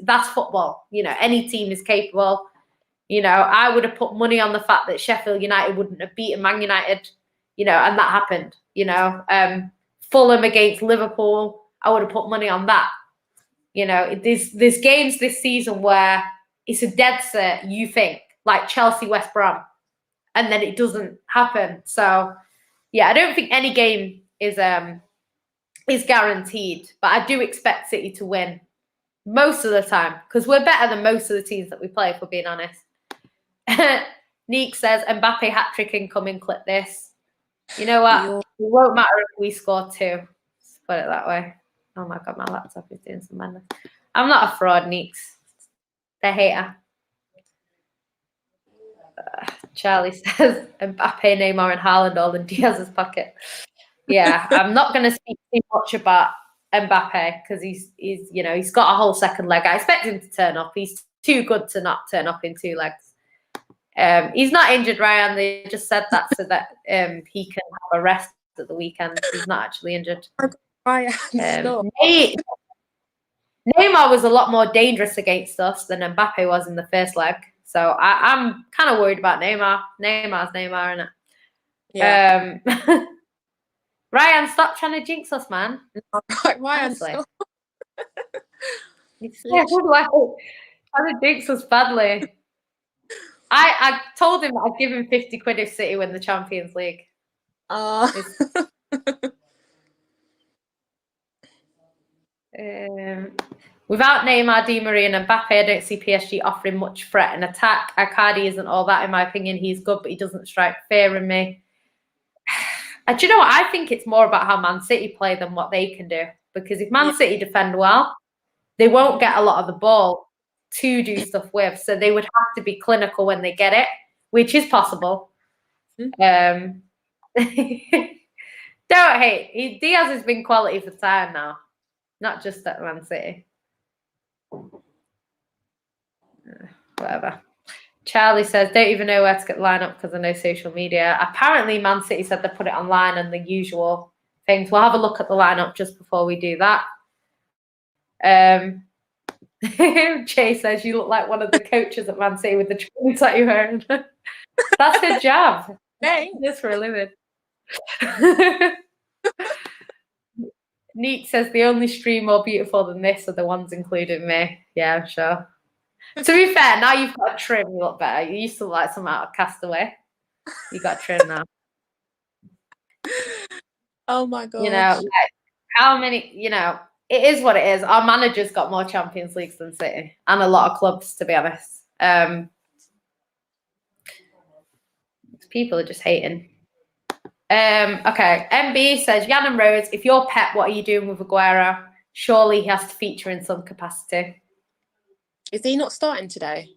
That's football. You know, any team is capable. You know, I would have put money on the fact that Sheffield United wouldn't have beaten Man United, you know, and that happened. You know, Fulham against Liverpool, I would have put money on that. You know, there's games this season where it's a dead set, you think, like Chelsea, West Brom, and then it doesn't happen. So, yeah, I don't think any game is guaranteed, but I do expect City to win most of the time, because we're better than most of the teams that we play, if we're being honest. Neek says, Mbappe hat-trick incoming, clip this. You know what? It won't matter if we score 2. Let's put it that way. Oh my God, my laptop is doing some madness. I'm not a fraud, Neeks. They're hater. Charlie says, Mbappe, Neymar, and Haaland all in Diaz's pocket. Yeah, I'm not going to speak too much about Mbappe, because he's got a whole second leg. I expect him to turn up. He's too good to not turn up in 2 legs. He's not injured, Ryan. They just said that so that he can have a rest at the weekend. He's not actually injured. Neymar was a lot more dangerous against us than Mbappe was in the first leg. So I'm kind of worried about Neymar. Neymar's Neymar, isn't it? Yeah. Ryan, stop trying to jinx us, man. Ryan, stop. Trying to jinx us badly. I told him I'd give him 50 quid if City win the Champions League. Without Neymar, Di Maria, and Mbappe, I don't see PSG offering much threat and attack. Icardi isn't all that, in my opinion. He's good, but he doesn't strike fear in me. And do you know what? I think it's more about how Man City play than what they can do. Because if Man City defend well, they won't get a lot of the ball to do stuff with. So they would have to be clinical when they get it, which is possible. Don't hate. Diaz has been quality for time now, not just at Man City. Whatever. Charlie says, don't even know where to get the lineup because of no social media. Apparently, Man City said they put it online and the usual things. We'll have a look at the lineup just before we do that. Jay says, you look like one of the coaches at Man City with the trainers that you're wearing. That's her job. Thanks. This for a living. Neat says, the only stream more beautiful than this are the ones including me. Yeah, I'm sure. To be fair, now you've got a trim, you look better. You used to look like some out of Castaway. You got a trim now. Oh my god. You know, like, how many, you know, it is what it is. Our manager's got more Champions Leagues than City and a lot of clubs, to be honest. People are just hating. Okay, MB says, Jan and Rose, if you're Pep, what are you doing with Aguero? Surely he has to feature in some capacity. Is he not starting today?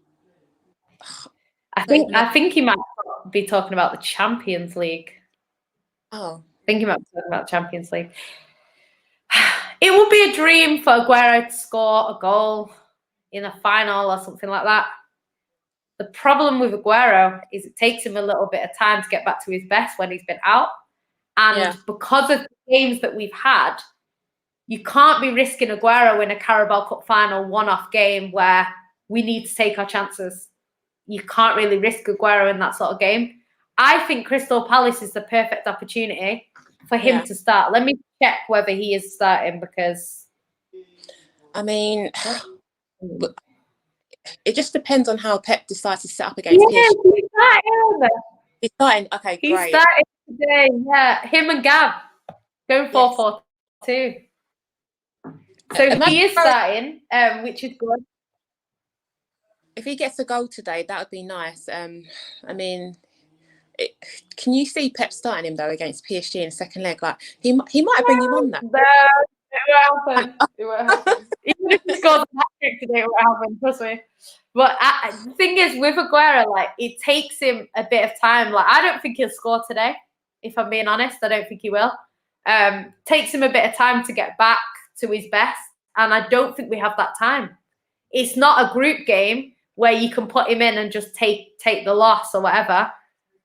I think he might be talking about the Champions League. Oh. I think he might be talking about Champions League. It would be a dream for Aguero to score a goal in a final or something like that. The problem with Aguero is it takes him a little bit of time to get back to his best when he's been out. And because of the games that we've had, you can't be risking Aguero in a Carabao Cup final one-off game where we need to take our chances. You can't really risk Aguero in that sort of game. I think Crystal Palace is the perfect opportunity for him to start. Let me check whether he is starting because... I mean, it just depends on how Pep decides to set up against PSG. He's starting. Okay, He's great. starting today, yeah. Him and Gav going 4-4-2. So he is starting, which is good. If he gets a goal today, that would be nice. I mean, can you see Pep starting him though against PSG in the second leg? Like he might bring him on that. No, it won't happen. It won't happen. Even if he scores a hat-trick today, it won't happen. Trust me. But the thing is, with Aguero, like it takes him a bit of time. Like I don't think he'll score today. If I'm being honest, I don't think he will. Takes him a bit of time to get back to his best, and I don't think we have that time. It's not a group game where you can put him in and just take the loss or whatever.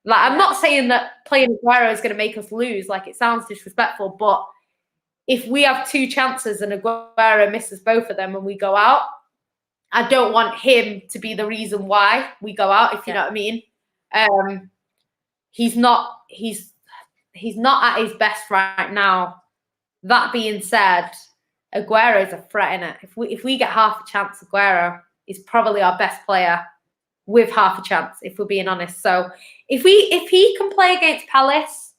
Like I'm not saying that playing Aguero is going to make us lose. Like it sounds disrespectful, but if we have two chances and Aguero misses both of them and we go out, I don't want him to be the reason why we go out. If you know what I mean. He's not at his best right now. That being said, Aguero is a threat in it. If we get half a chance, Aguero is probably our best player with half a chance, if we're being honest. So if he can play against Palace,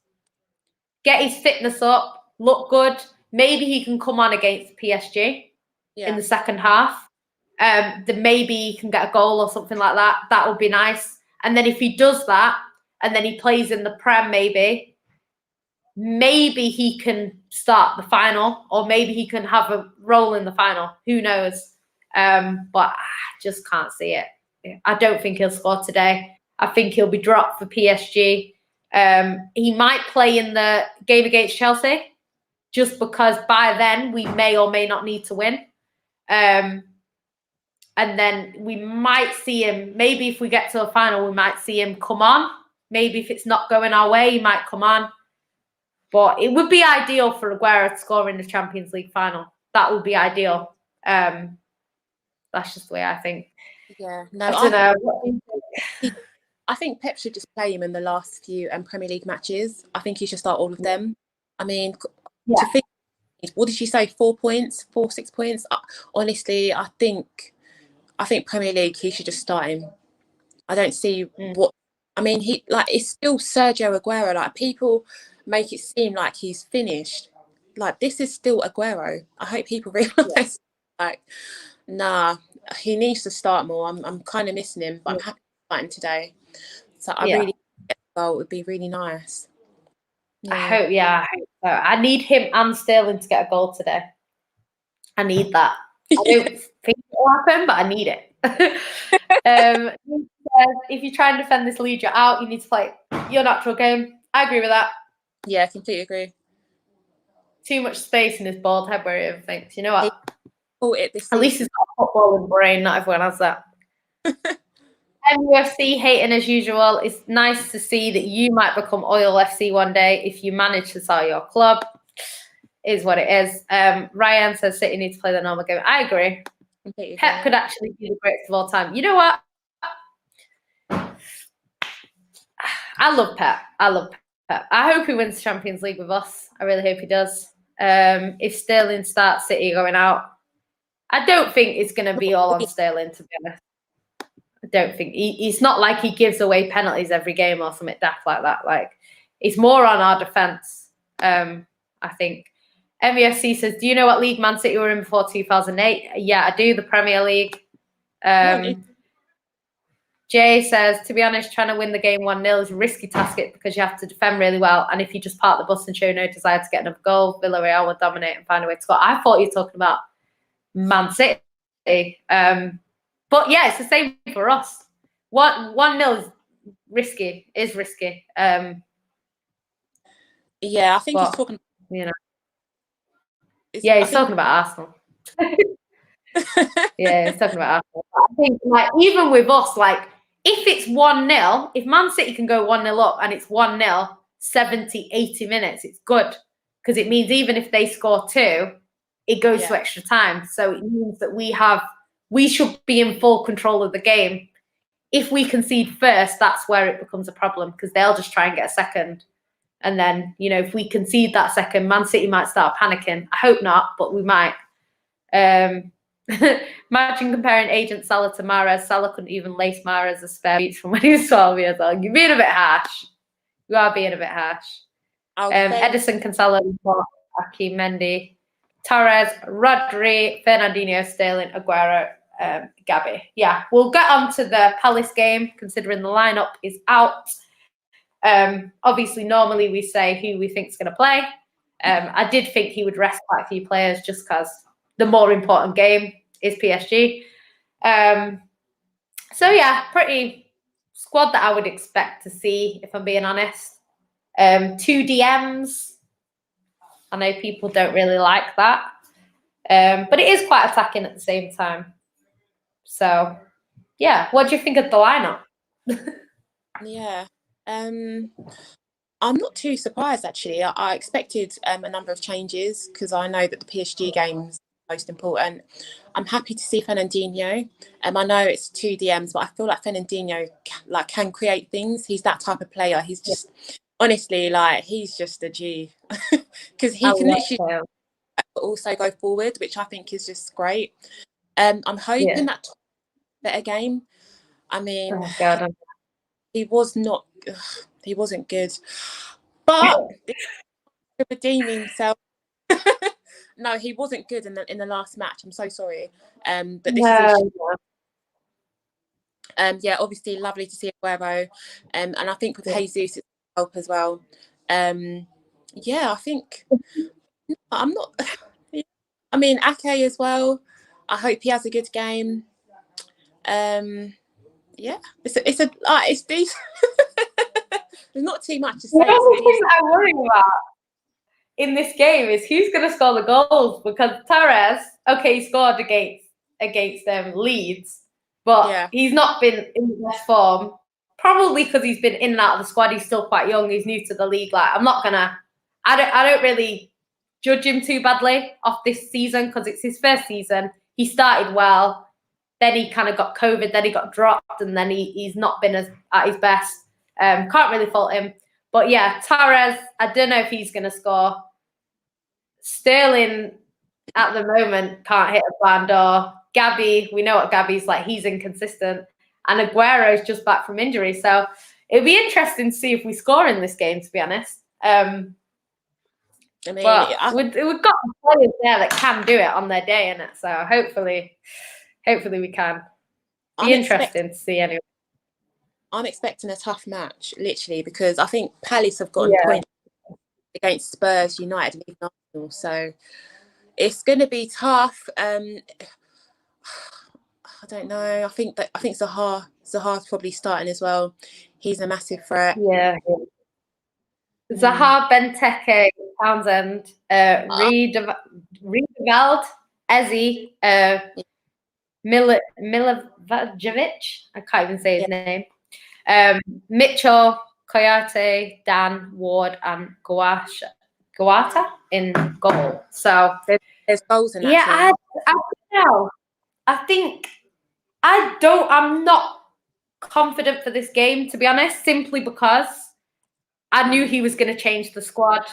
get his fitness up, look good, maybe he can come on against PSG in the second half. Then maybe he can get a goal or something like that. That would be nice. And then if he does that, and then he plays in the Prem, maybe he can start the final, or maybe he can have a role in the final. Who knows? But I just can't see it. I don't think he'll score today. I think he'll be dropped for PSG. He might play in the game against Chelsea, just because by then we may or may not need to win. And then we might see him, maybe if we get to a final, we might see him come on. Maybe if it's not going our way, he might come on. But it would be ideal for Aguero to score in the Champions League final. That would be ideal. That's just the way I think. Yeah, no, I don't know. I think Pep should just play him in the last few Premier League matches. I think he should start all of them. I mean, to think, what did you say? 4 points, 6 points? Honestly, I think Premier League, he should just start him. I don't see what. I mean, it's still Sergio Aguero. Like people make it seem like he's finished. Like this is still Aguero. I hope people realise. Like, nah, he needs to start more. I'm kind of missing him, but I'm happy starting today. So I really get the goal. It would be really nice. I hope so. I need him and Sterling to get a goal today. I need that. I don't think it will happen, but I need it. If you try and defend this lead, you're out. You need to play your natural game. I agree with that. Yeah, I completely agree. Too much space in his bald head where he overthinks. You know what? At least he's got a footballing brain. Not everyone has that. MUFC hating as usual. It's nice to see that you might become Oil FC one day if you manage to sell your club. Is what it is. Ryan says City needs to play the normal game. I agree. Pep could actually be the greatest of all time. You know what? I love Pep. I hope he wins the Champions League with us. I really hope he does. If Sterling starts City going out, I don't think it's going to be all on Sterling, to be honest. I don't think he's not like he gives away penalties every game or something daft like that. Like, it's more on our defence. I think. MEFC says, do you know what league Man City were in before 2008? Yeah, I do, the Premier League. Jay says, to be honest, trying to win the game 1-0 is a risky task because you have to defend really well. And if you just park the bus and show no desire to get another goal, Villarreal will dominate and find a way to score. I thought you were talking about Man City. But yeah, it's the same for us. 1-0 is risky. Yeah, I think he's talking. You know. Yeah, he's talking about Arsenal. Yeah, he's talking about Arsenal. I think, like, even with us, like, if it's 1-0, if Man City can go 1-0 up and it's 1-0, 70, 80 minutes, it's good. Because it means even if they score 2, it goes to extra time. So it means that we should be in full control of the game. If we concede first, that's where it becomes a problem because they'll just try and get a second. And then, you know, if we concede that second, Man City might start panicking. I hope not, but we might. Imagine comparing Agent Salah to Mahrez. Salah couldn't even lace Mahrez a spare beats from when he was 12 years old. You're being a bit harsh. You are being a bit harsh. Edison Cancelo, Akeem Mendy, Torres, Rodri, Fernandinho, Sterling, Aguero, Gabby. Yeah, we'll get on to the Palace game, considering the lineup is out. Obviously, normally we say who we think is going to play. I did think he would rest quite a few players just because the more important game is PSG. So yeah, pretty squad that I would expect to see, if I'm being honest. 2 DMs. I know people don't really like that. But it is quite attacking at the same time. So yeah, what do you think of the lineup? Yeah. I'm not too surprised, actually. I expected a number of changes because I know that the PSG game's most important. I'm happy to see Fernandinho. I know it's 2 DMs, but I feel like Fernandinho can create things. He's that type of player. He's just, honestly, like, he's just a G. Because he can literally also go forward, which I think is just great. I'm hoping that better game. I mean, he wasn't good, but to redeem himself. No, he wasn't good in the last match. I'm so sorry. But this is yeah, obviously lovely to see Aguero. And I think with Jesus it's help as well. Yeah, I think I'm not. I mean, Ake as well. I hope he has a good game. Yeah, it's decent. There's not too much to say. The only thing that I worry about in this game is who's going to score the goals, because Torres, okay, he scored against Leeds, but he's not been in the best form. Probably because he's been in and out of the squad. He's still quite young. He's new to the league. Like, I don't really judge him too badly off this season because it's his first season. He started well, then he kind of got COVID, then he got dropped, and then he's not been at his best. Can't really fault him. But yeah, Torres, I don't know if he's going to score. Sterling, at the moment, can't hit a barn door. Gabby, we know what Gabby's like. He's inconsistent. And Aguero's just back from injury. So it'd be interesting to see if we score in this game, to be honest. I mean, we've got players there that can do it on their day, innit? So hopefully we can. Be interesting to see anyway. I'm expecting a tough match, literally, because I think Palace have gotten points against Spurs, United, and Arsenal. So it's going to be tough. I don't know. I think Zaha's probably starting as well. He's a massive threat. Yeah. Zaha, Benteke, Townsend, Riedewald, Eze, Milivojevic. I can't even say his Yeah. name. Mitchell, Coyote, Dan, Ward, and Guata in goal. So There's goals in that yeah, team. I don't know. I think I'm not confident for this game, to be honest, simply because I knew he was going to change the squad.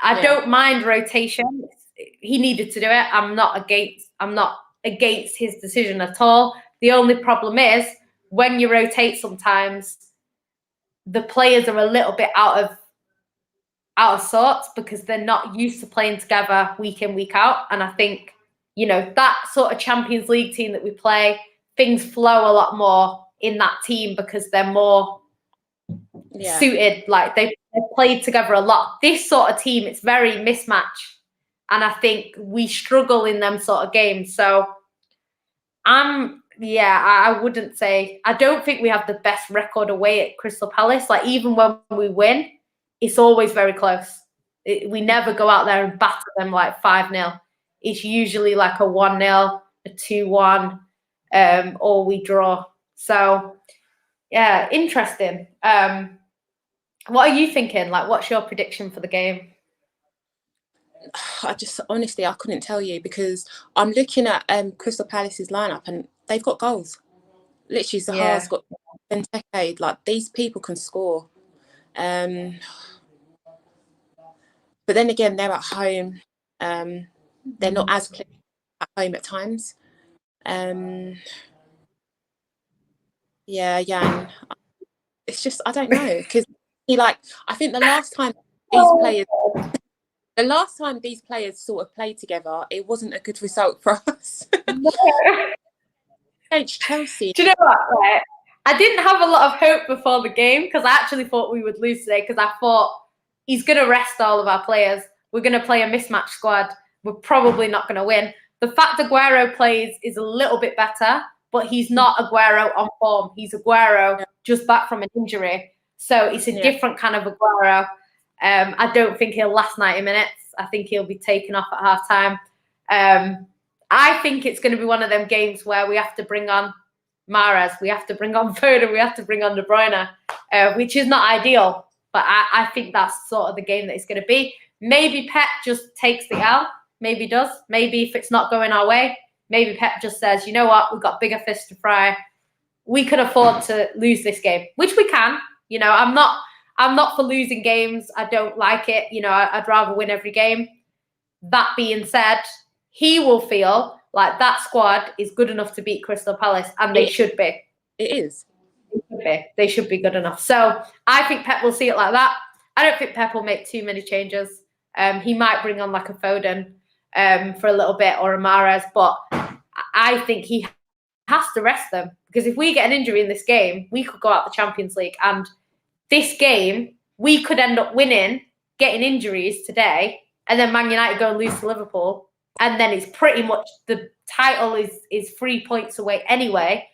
I don't mind rotation. He needed to do it. I'm not against his decision at all. The only problem is when you rotate sometimes the players are a little bit out of sorts because they're not used to playing together week in, week out. And I think, that sort of Champions League team that we play, things flow a lot more in that team because they're more suited. Like they've played together a lot. This sort of team, it's very mismatch. And I think we struggle in them sort of games. So I wouldn't say, I don't think we have the best record away at Crystal Palace. Like even when we win, it's always very close. We never go out there and batter them like 5-0. It's usually like a 1-0, a 2-1, or we draw. So yeah, interesting. What are you thinking? Like, what's your prediction for the game? Honestly, I couldn't tell you because I'm looking at Crystal Palace's lineup and they've got goals. Literally, Zaha's got Benteke. Like these people can score. But then again, they're at home. They're not as clear at home at times. Jan. It's just I don't know because I think the last time these players sort of played together, it wasn't a good result for us. Against Chelsea. Do you know what? Right? I didn't have a lot of hope before the game because I actually thought we would lose today because I thought he's going to rest all of our players. We're going to play a mismatched squad. We're probably not going to win. The fact Aguero plays is a little bit better, but he's not Aguero on form. He's Aguero just back from an injury. So it's a different kind of Aguero. I don't think he'll last 90 minutes. I think he'll be taken off at half time. I think it's going to be one of them games where we have to bring on Mahrez, we have to bring on Foden, we have to bring on De Bruyne, which is not ideal. But I think that's sort of the game that it's going to be. Maybe Pep just takes the L. Maybe does. Maybe if it's not going our way, maybe Pep just says, you know what, we've got bigger fish to fry. We can afford to lose this game, which we can. I'm not for losing games. I don't like it. I'd rather win every game. That being said, he will feel like that squad is good enough to beat Crystal Palace, and they should be. It is. They should be good enough. So I think Pep will see it like that. I don't think Pep will make too many changes. He might bring on like a Foden for a little bit or a Mahrez, but I think he has to rest them because if we get an injury in this game, we could go out the Champions League. And this game, we could end up winning, getting injuries today, and then Man United go and lose to Liverpool. And then it's pretty much the title is 3 points away anyway.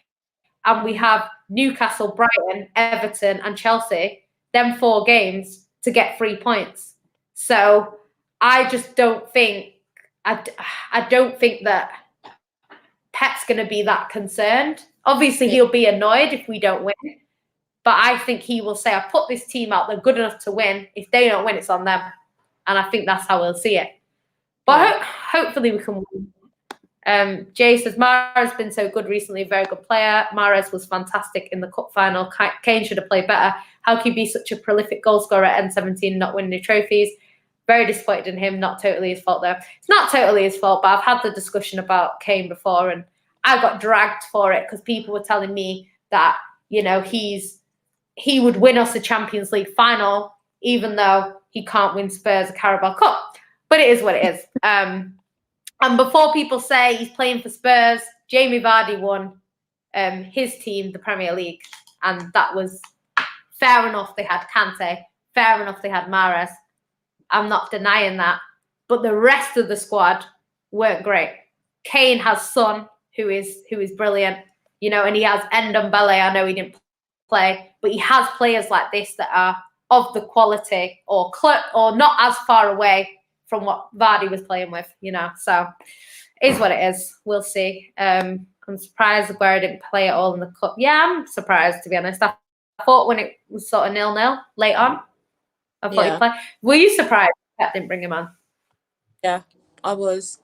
And we have Newcastle, Brighton, Everton, and Chelsea, them 4 games to get 3 points. So I just don't think I don't think that Pep's going to be that concerned. Obviously, he'll be annoyed if we don't win. But I think he will say, I put this team out, they're good enough to win. If they don't win, it's on them. And I think that's how we'll see it. But hopefully we can win. Jay says, Mahrez has been so good recently, a very good player. Mahrez was fantastic in the cup final. Kane should have played better. How can you be such a prolific goal scorer at N17 and not win any trophies? Very disappointed in him. Not totally his fault, though. It's not totally his fault, but I've had the discussion about Kane before, and I got dragged for it because people were telling me that, he would win us a Champions League final, even though he can't win Spurs a Carabao Cup. But it is what it is. And before people say he's playing for Spurs, Jamie Vardy won his team the Premier League. And that was fair enough. They had Kante. Fair enough. They had Mahrez. I'm not denying that. But the rest of the squad weren't great. Kane has Son, who is brilliant, and he has Ndombele. I know he didn't play, but he has players like this that are of the quality or not as far away from what Vardy was playing with, So it is what it is. We'll see. I'm I'm surprised Aguero didn't play at all in the cup. Yeah, I'm surprised, to be honest. I thought when it was sort of 0-0 late on, I thought he'd play. Were you surprised Pep didn't bring him on? Yeah, I was,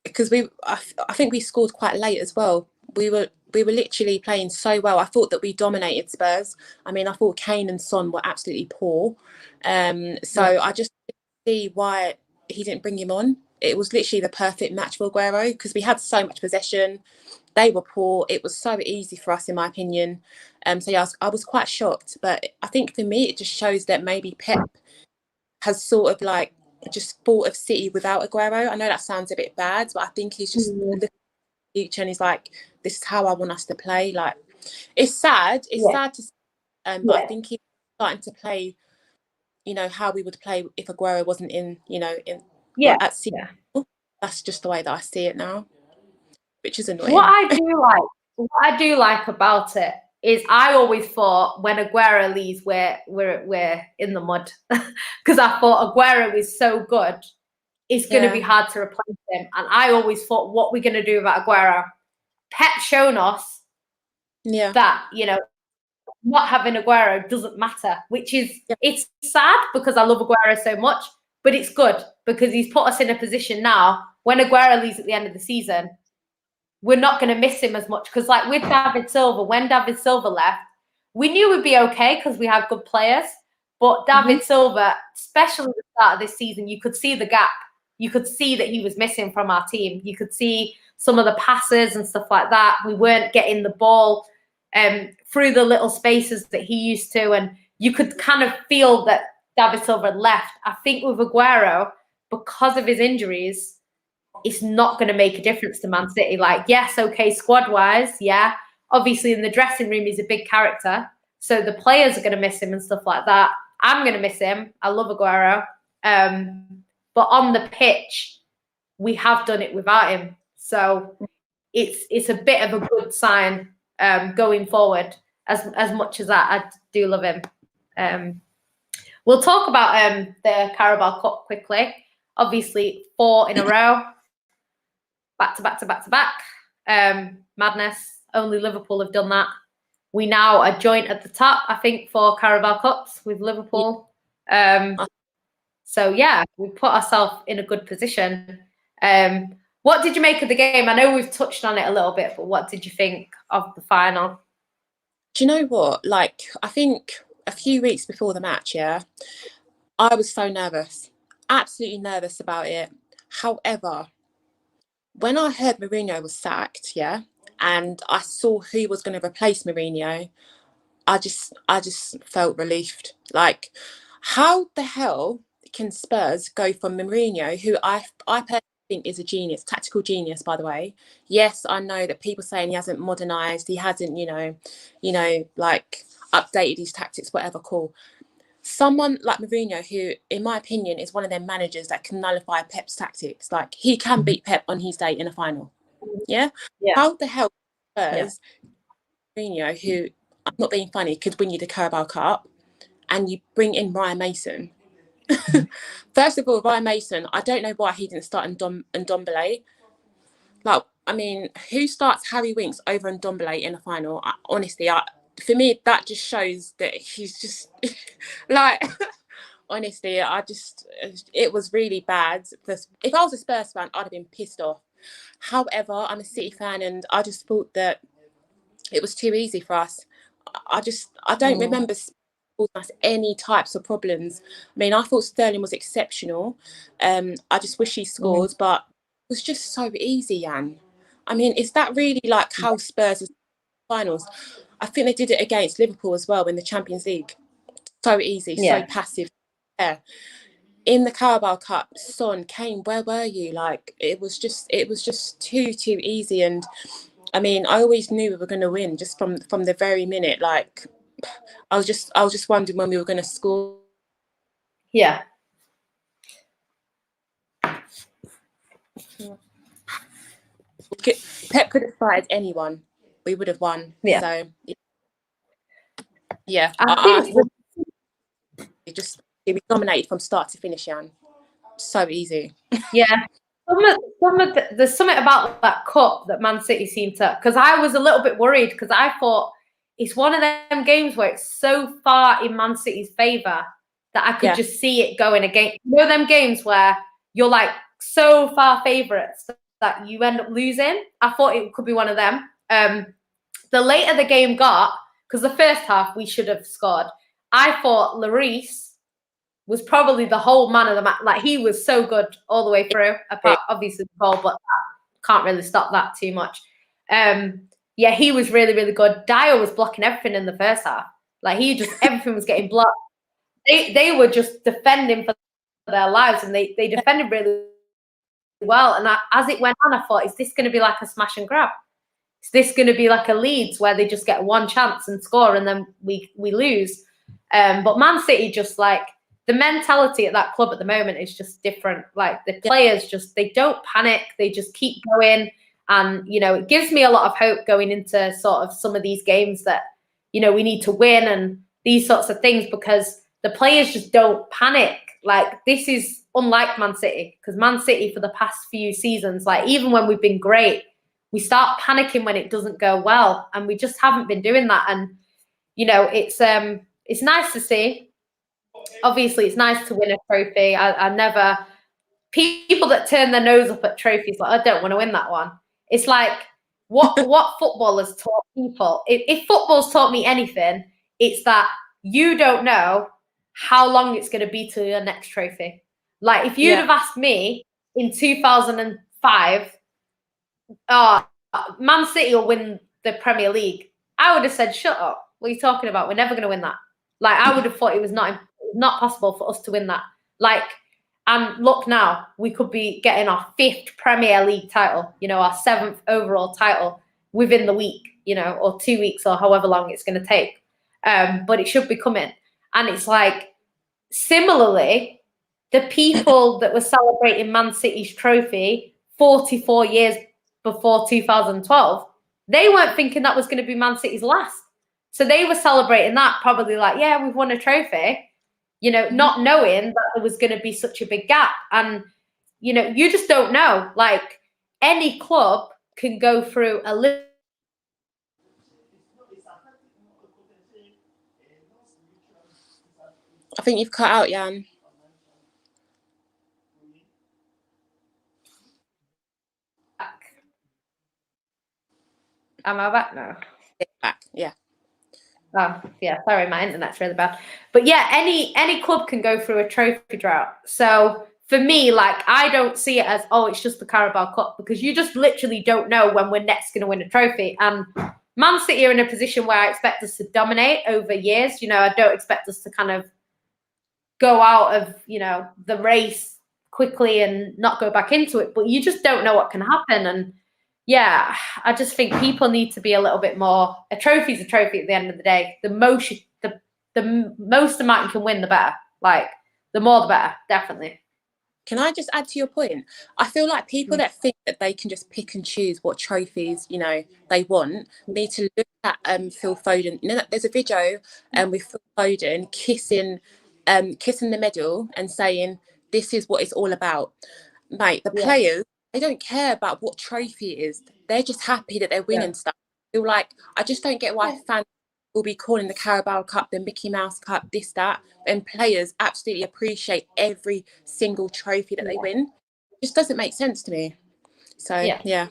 because I think we scored quite late as well. We were literally playing so well. I thought that we dominated Spurs. I mean, I thought Kane and Son were absolutely poor. So I just didn't see why he didn't bring him on. It was literally the perfect match for Aguero, because we had so much possession. They were poor. It was so easy for us, in my opinion. So yeah, I was quite shocked. But I think for me, it just shows that maybe Pep has sort of like just thought of City without Aguero. I know that sounds a bit bad, but I think he's just looking at the future and he's like, this is how I want us to play. Like, it's sad. It's sad to see, but I think he's starting to play, you know, how we would play if Aguero wasn't in, you know, at City. That's just the way that I see it now, which is annoying. What I do like about it is I always thought when Aguero leaves, we're in the mud, because I thought Aguero is so good, it's going to be hard to replace him. And I always thought, what we're going to do about Aguero? Pep's shown us that, you know, not having Aguero doesn't matter, which is, it's sad because I love Aguero so much, but it's good because he's put us in a position now when Aguero leaves at the end of the season, we're not going to miss him as much. Because like with David Silva, when David Silva left, we knew we'd be okay because we had good players. But David Silva, especially at the start of this season, you could see the gap. You could see that he was missing from our team. You could see some of the passes and stuff like that. We weren't getting the ball through the little spaces that he used to. And you could kind of feel that David Silva had left. I think with Aguero, because of his injuries, it's not going to make a difference to Man City. Like, yes, okay, squad-wise, yeah. Obviously, in the dressing room, he's a big character. So the players are going to miss him and stuff like that. I'm going to miss him. I love Aguero. But on the pitch, we have done it without him. So it's a bit of a good sign going forward, as much as I do love him. We'll talk about the Carabao Cup quickly. Obviously, 4 in a row. Back to back to back to back. Madness. Only Liverpool have done that. We now are joint at the top, I think, for Carabao Cups with Liverpool. So, yeah, we put ourselves in a good position. What did you make of the game? I know we've touched on it a little bit, but what did you think of the final? Do you know what? Like, I think a few weeks before the match, I was so nervous. Absolutely nervous about it. However, when I heard Mourinho was sacked, and I saw who was going to replace Mourinho, I just felt relieved. Like, how the hell can Spurs go from Mourinho, who I personally think is a genius, tactical genius, by the way. Yes, I know that people saying he hasn't modernised, he hasn't, you know, like updated his tactics, whatever, cool. Someone like Mourinho, who, in my opinion, is one of them managers that can nullify Pep's tactics. Like, he can beat Pep on his day in a final. Yeah? How the hell Spurs, Mourinho, who, I'm not being funny, could win you the Carabao Cup, and you bring in Ryan Mason? First of all, Ryan Mason, I don't know why he didn't start in Ndombele. Like, I mean, who starts Harry Winks over Ndombele in a final? Honestly, for me, that just shows that he's just like, honestly, it was really bad. If I was a Spurs fan, I'd have been pissed off. However, I'm a City fan, and I just thought that it was too easy for us. I don't remember causing us any types of problems. I mean, I thought Sterling was exceptional. I just wish he scored, but it was just so easy, Jan. I mean, is that really like how Spurs is finals? I think they did it against Liverpool as well in the Champions League. So easy, so passive. Yeah. In the Carabao Cup, Son, Kane, where were you? Like, it was just too easy. And I mean, I always knew we were going to win just from the very minute. Like, I was just wondering when we were going to score. Yeah. Pep could have started anyone. We would have won. Yeah. So, yeah. I think we dominated from start to finish, Jan. So easy. Yeah. There's something about that cup that Man City seemed to, because I was a little bit worried because I thought it's one of them games where it's so far in Man City's favour that I could just see it going against. You know them games where you're like so far favourites that you end up losing? I thought it could be one of them. The later the game got, because the first half we should have scored, I thought Lloris was probably the whole man of the match. Like, he was so good all the way through, apart obviously the goal, but can't really stop that too much. Yeah, he was really, really good. Dyer was blocking everything in the first half. Like, everything was getting blocked. They were just defending for their lives, and they defended really well. And as it went on, I thought, is this going to be like a smash and grab? Is this going to be like a Leeds where they just get one chance and score and then we lose? But Man City, just like, the mentality at that club at the moment is just different. Like, the players they don't panic. They just keep going. And, it gives me a lot of hope going into sort of some of these games that, we need to win and these sorts of things, because the players just don't panic. Like, this is unlike Man City, because Man City for the past few seasons, like, even when we've been great, we start panicking when it doesn't go well. And we just haven't been doing that. And, it's nice to see. Obviously, it's nice to win a trophy. I never, people that turn their nose up at trophies, like, I don't want to win that one. It's like, what football has taught people. If football's taught me anything, it's that you don't know how long it's going to be to your next trophy. Like, if you'd have asked me in 2005, Man City will win the Premier League, I would have said, shut up. What are you talking about? We're never going to win that. Like, I would have thought it was not possible for us to win that. Like, and look now, we could be getting our 5th Premier League title, our 7th overall title within the week, or 2 weeks, or however long it's going to take. But it should be coming. And it's like, similarly, the people that were celebrating Man City's trophy 44 years before 2012, they weren't thinking that was going to be Man City's last. So they were celebrating that, probably like, yeah, we've won a trophy, not knowing that there was going to be such a big gap. And, you just don't know. Like, any club can go through a little. I think you've cut out, Jan. Am I back now? Back, yeah. Oh, yeah, sorry, my internet's really bad. But yeah, any club can go through a trophy drought. So for me, like, I don't see it as, it's just the Carabao Cup, because you just literally don't know when we're next going to win a trophy. And Man City are in a position where I expect us to dominate over years. I don't expect us to kind of go out of, the race quickly and not go back into it. But you just don't know what can happen. And yeah, I just think people need to be a little bit more. A trophy's a trophy at the end of the day. The most amount you can win, the better. Like, the more, the better, definitely. Can I just add to your point? I feel like people that think that they can just pick and choose what trophies, they want, need to look at Phil Foden. There's a video with Phil Foden kissing the medal and saying, this is what it's all about. Mate, the players, they don't care about what trophy it is. They're just happy that they're winning stuff. I feel like, I just don't get why fans will be calling the Carabao Cup, the Mickey Mouse Cup, this, that, and players absolutely appreciate every single trophy that they win. It just doesn't make sense to me. So, yeah.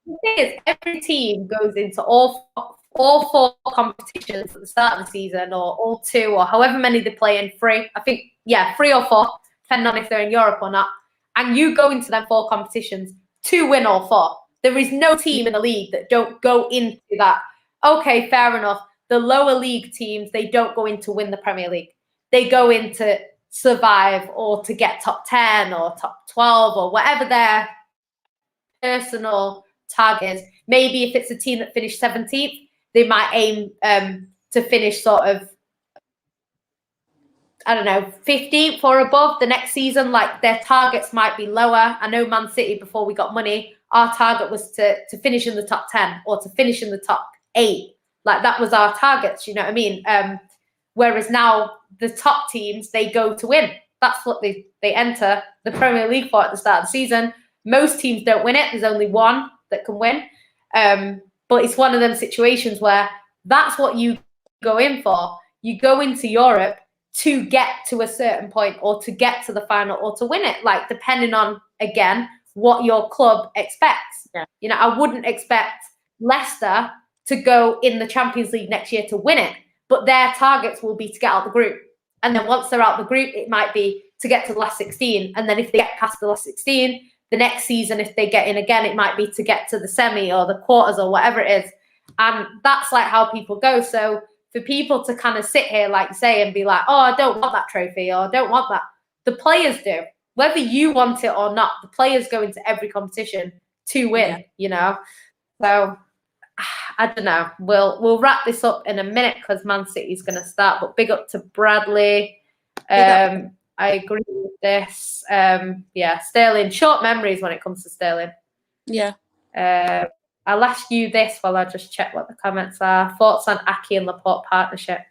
The thing is, every team goes into all 4 competitions at the start of the season, or all 2, or however many they play in, 3. I think, 3 or 4, depending on if they're in Europe or not. And you go into them 4 competitions to win all 4. There is no team in the league that don't go into that. Okay, fair enough. The lower league teams, they don't go in to win the Premier League. They go in to survive, or to get top 10 or top 12, or whatever their personal target is. Maybe if it's a team that finished 17th, they might aim to finish sort of, I don't know, 15th or above the next season. Like, their targets might be lower. I know Man City, before we got money, our target was to finish in the top 10 or to finish in the top 8. Like, that was our targets, you know what I mean? Whereas now the top teams, they go to win. That's what they enter the Premier League for at the start of the season. Most teams don't win it. There's only one that can win. But it's one of them situations where that's what you go in for. You go into Europe to get to a certain point or to get to the final or to win it, like depending on, again, what your club expects. Yeah. You know, I wouldn't expect Leicester to go in the Champions League next year to win it, but their targets will be to get out the group. And then once they're out the group, it might be to get to the last 16. And then if they get past the last 16, the next season, if they get in again, it might be to get to the semi or the quarters or whatever it is. And that's like how people go. So for people to kind of sit here, like you say, and be like, oh, I don't want that trophy or I don't want that. The players do. Whether you want it or not, the players go into every competition to win, you know. So I don't know. We'll wrap this up in a minute because Man City's going to start. But big up to Bradley. I agree with this. Yeah, Sterling. Short memories when it comes to Sterling. Yeah. I'll ask you this while I just check what the comments are. Thoughts on Ake and Laporte partnership?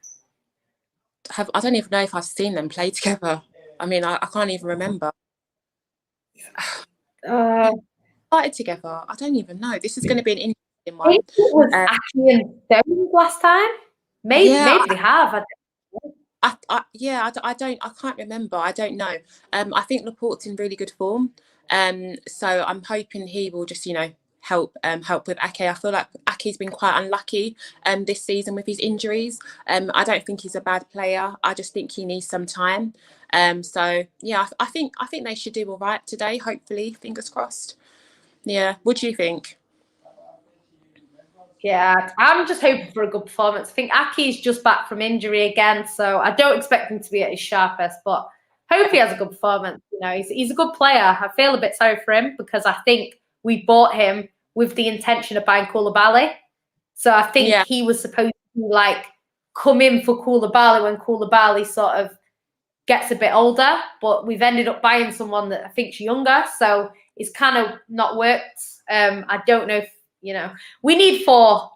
I don't even know if I've seen them play together. I mean, I can't even remember. Started together. I don't even know. This is going to be an interesting one. It was Ake and Stones last time. Maybe they have. I can't remember. I don't know. I think Laporte's in really good form. So I'm hoping he will just, you know, help with Ake. I feel like Ake's been quite unlucky this season with his injuries. I don't think he's a bad player. I just think he needs some time. So yeah, I think they should do all right today. Hopefully, fingers crossed. Yeah. What do you think? Yeah, I'm just hoping for a good performance. I think Ake's just back from injury again, so I don't expect him to be at his sharpest, but hope he has a good performance. You know, he's a good player. I feel a bit sorry for him because I think we bought him with the intention of buying Koulibaly. So I think he was supposed to like come in for Koulibaly when Koulibaly sort of gets a bit older, but we've ended up buying someone that I think's younger, so it's kind of not worked. I don't know if, you know, we need four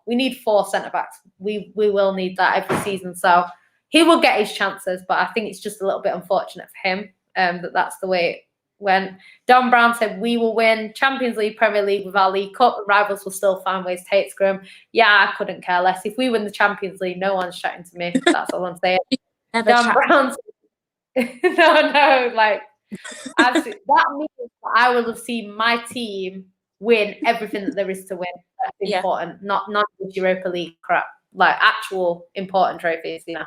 centre backs. We will need that every season. So he will get his chances, but I think it's just a little bit unfortunate for him that's the way it went. Don Brown said we will win Champions League, Premier League with our League Cup. Rivals will still find ways to hate Scrum. Yeah, I couldn't care less. If we win the Champions League, no one's chatting to me. That's all I'm saying. Don Brown. No, like absolutely. That means that I will have seen my team win everything that there is to win. That's important, not just Europa League crap, like actual important trophies. You know,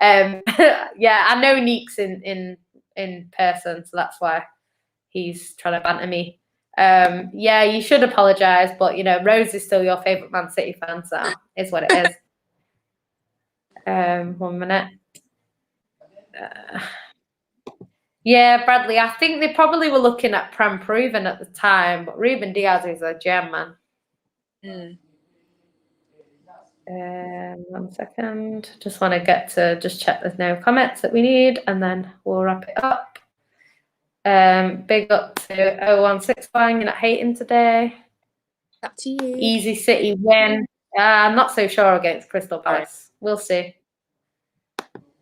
yeah, I know Neek's in person, so that's why he's trying to banter me. Yeah, you should apologise, but you know, Rose is still your favourite Man City fan, so it's what it is. 1 minute. Yeah, Bradley, I think they probably were looking at Prem Proven at the time, but Ruben Diaz is a gem, man. 1 second. Just want to get to just check there's no comments that we need, and then we'll wrap it up. Big up to 0161. You're not hating today. Up to you. Easy City win. I'm not so sure against Crystal Palace. We'll see.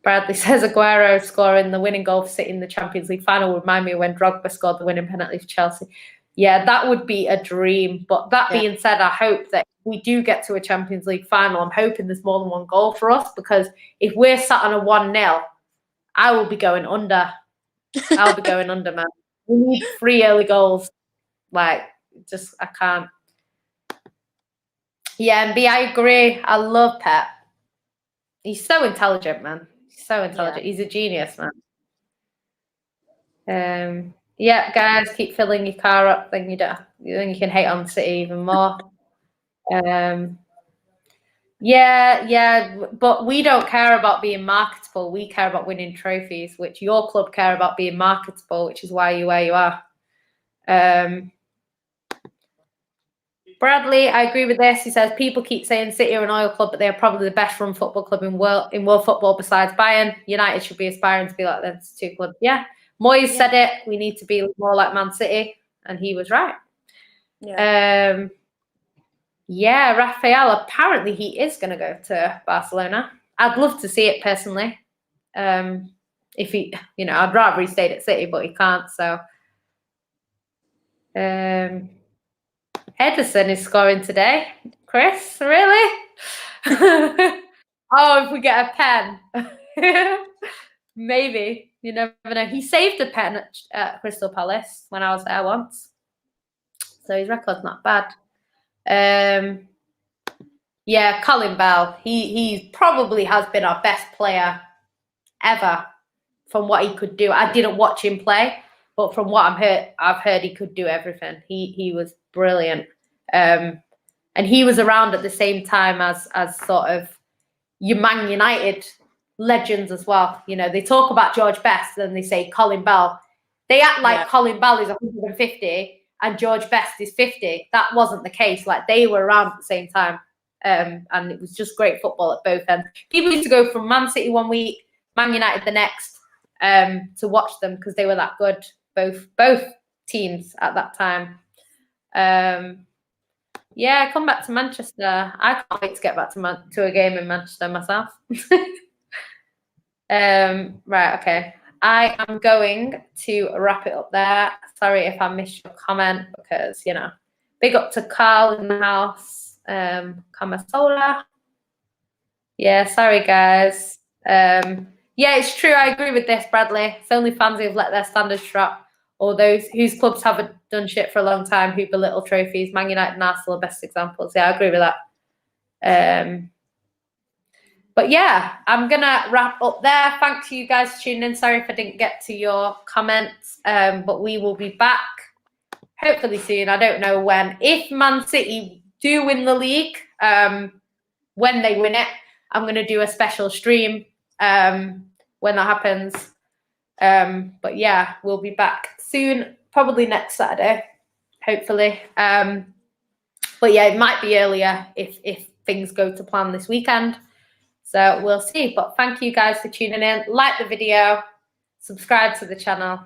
Bradley says Aguero scoring the winning goal for City in the Champions League final would remind me of when Drogba scored the winning penalty for Chelsea. Yeah, that would be a dream. But that being said, I hope that if we do get to a Champions League final, I'm hoping there's more than one goal for us, because if we're sat on a 1-0, I will be going under. I'll be going under, man. We need 3 early goals. Like, just, I can't. Yeah, and B, I agree. I love Pep. He's so intelligent, man. So intelligent. He's a genius, man. Yeah, guys, keep filling your car up. Then you can hate on City even more. Yeah, but we don't care about being marketable. We care about winning trophies, which your club care about being marketable, which is why you're where you are. Bradley, I agree with this. He says people keep saying City are an oil club, but they are probably the best run football club in world football besides Bayern. United should be aspiring to be like them two clubs. Yeah, Moyes said it. We need to be more like Man City, and he was right. Yeah, Rafael. Apparently, he is going to go to Barcelona. I'd love to see it personally. if he, you know, I'd rather he stayed at City, but he can't. So Ederson is scoring today. Chris, really? Oh, if we get a pen. Maybe. You never know. He saved a pen at Crystal Palace when I was there once. So his record's not bad. Yeah, Colin Bell. He probably has been our best player ever from what he could do. I didn't watch him play, but from what I've heard he could do everything. He was brilliant. And he was around at the same time as sort of your Man United legends as well. You know, they talk about George Best and they say Colin Bell. They act like Colin Bell is 150 and George Best is 50. That wasn't the case. Like, they were around at the same time. And it was just great football at both ends. People used to go from Man City one week, Man United the next, to watch them because they were that good, both teams at that time. Yeah, come back to Manchester. I can't wait to get back to a game in Manchester myself. Right, okay. I am going to wrap it up there. Sorry if I missed your comment because, you know, big up to Carl in the house. Kamasola. Yeah, sorry guys. Yeah, it's true. I agree with this, Bradley. It's only fans who've let their standards drop, or those whose clubs haven't done shit for a long time who belittle trophies. Man United and Arsenal are best examples. Yeah, I agree with that. But yeah, I'm gonna wrap up there. Thanks to you guys for tuning in. Sorry if I didn't get to your comments, but we will be back hopefully soon. I don't know when. If Man City do win the league, when they win it, I'm going to do a special stream when that happens. But yeah, we'll be back soon, probably next Saturday, hopefully. But yeah, it might be earlier if things go to plan this weekend. So we'll see. But thank you guys for tuning in. Like the video, subscribe to the channel.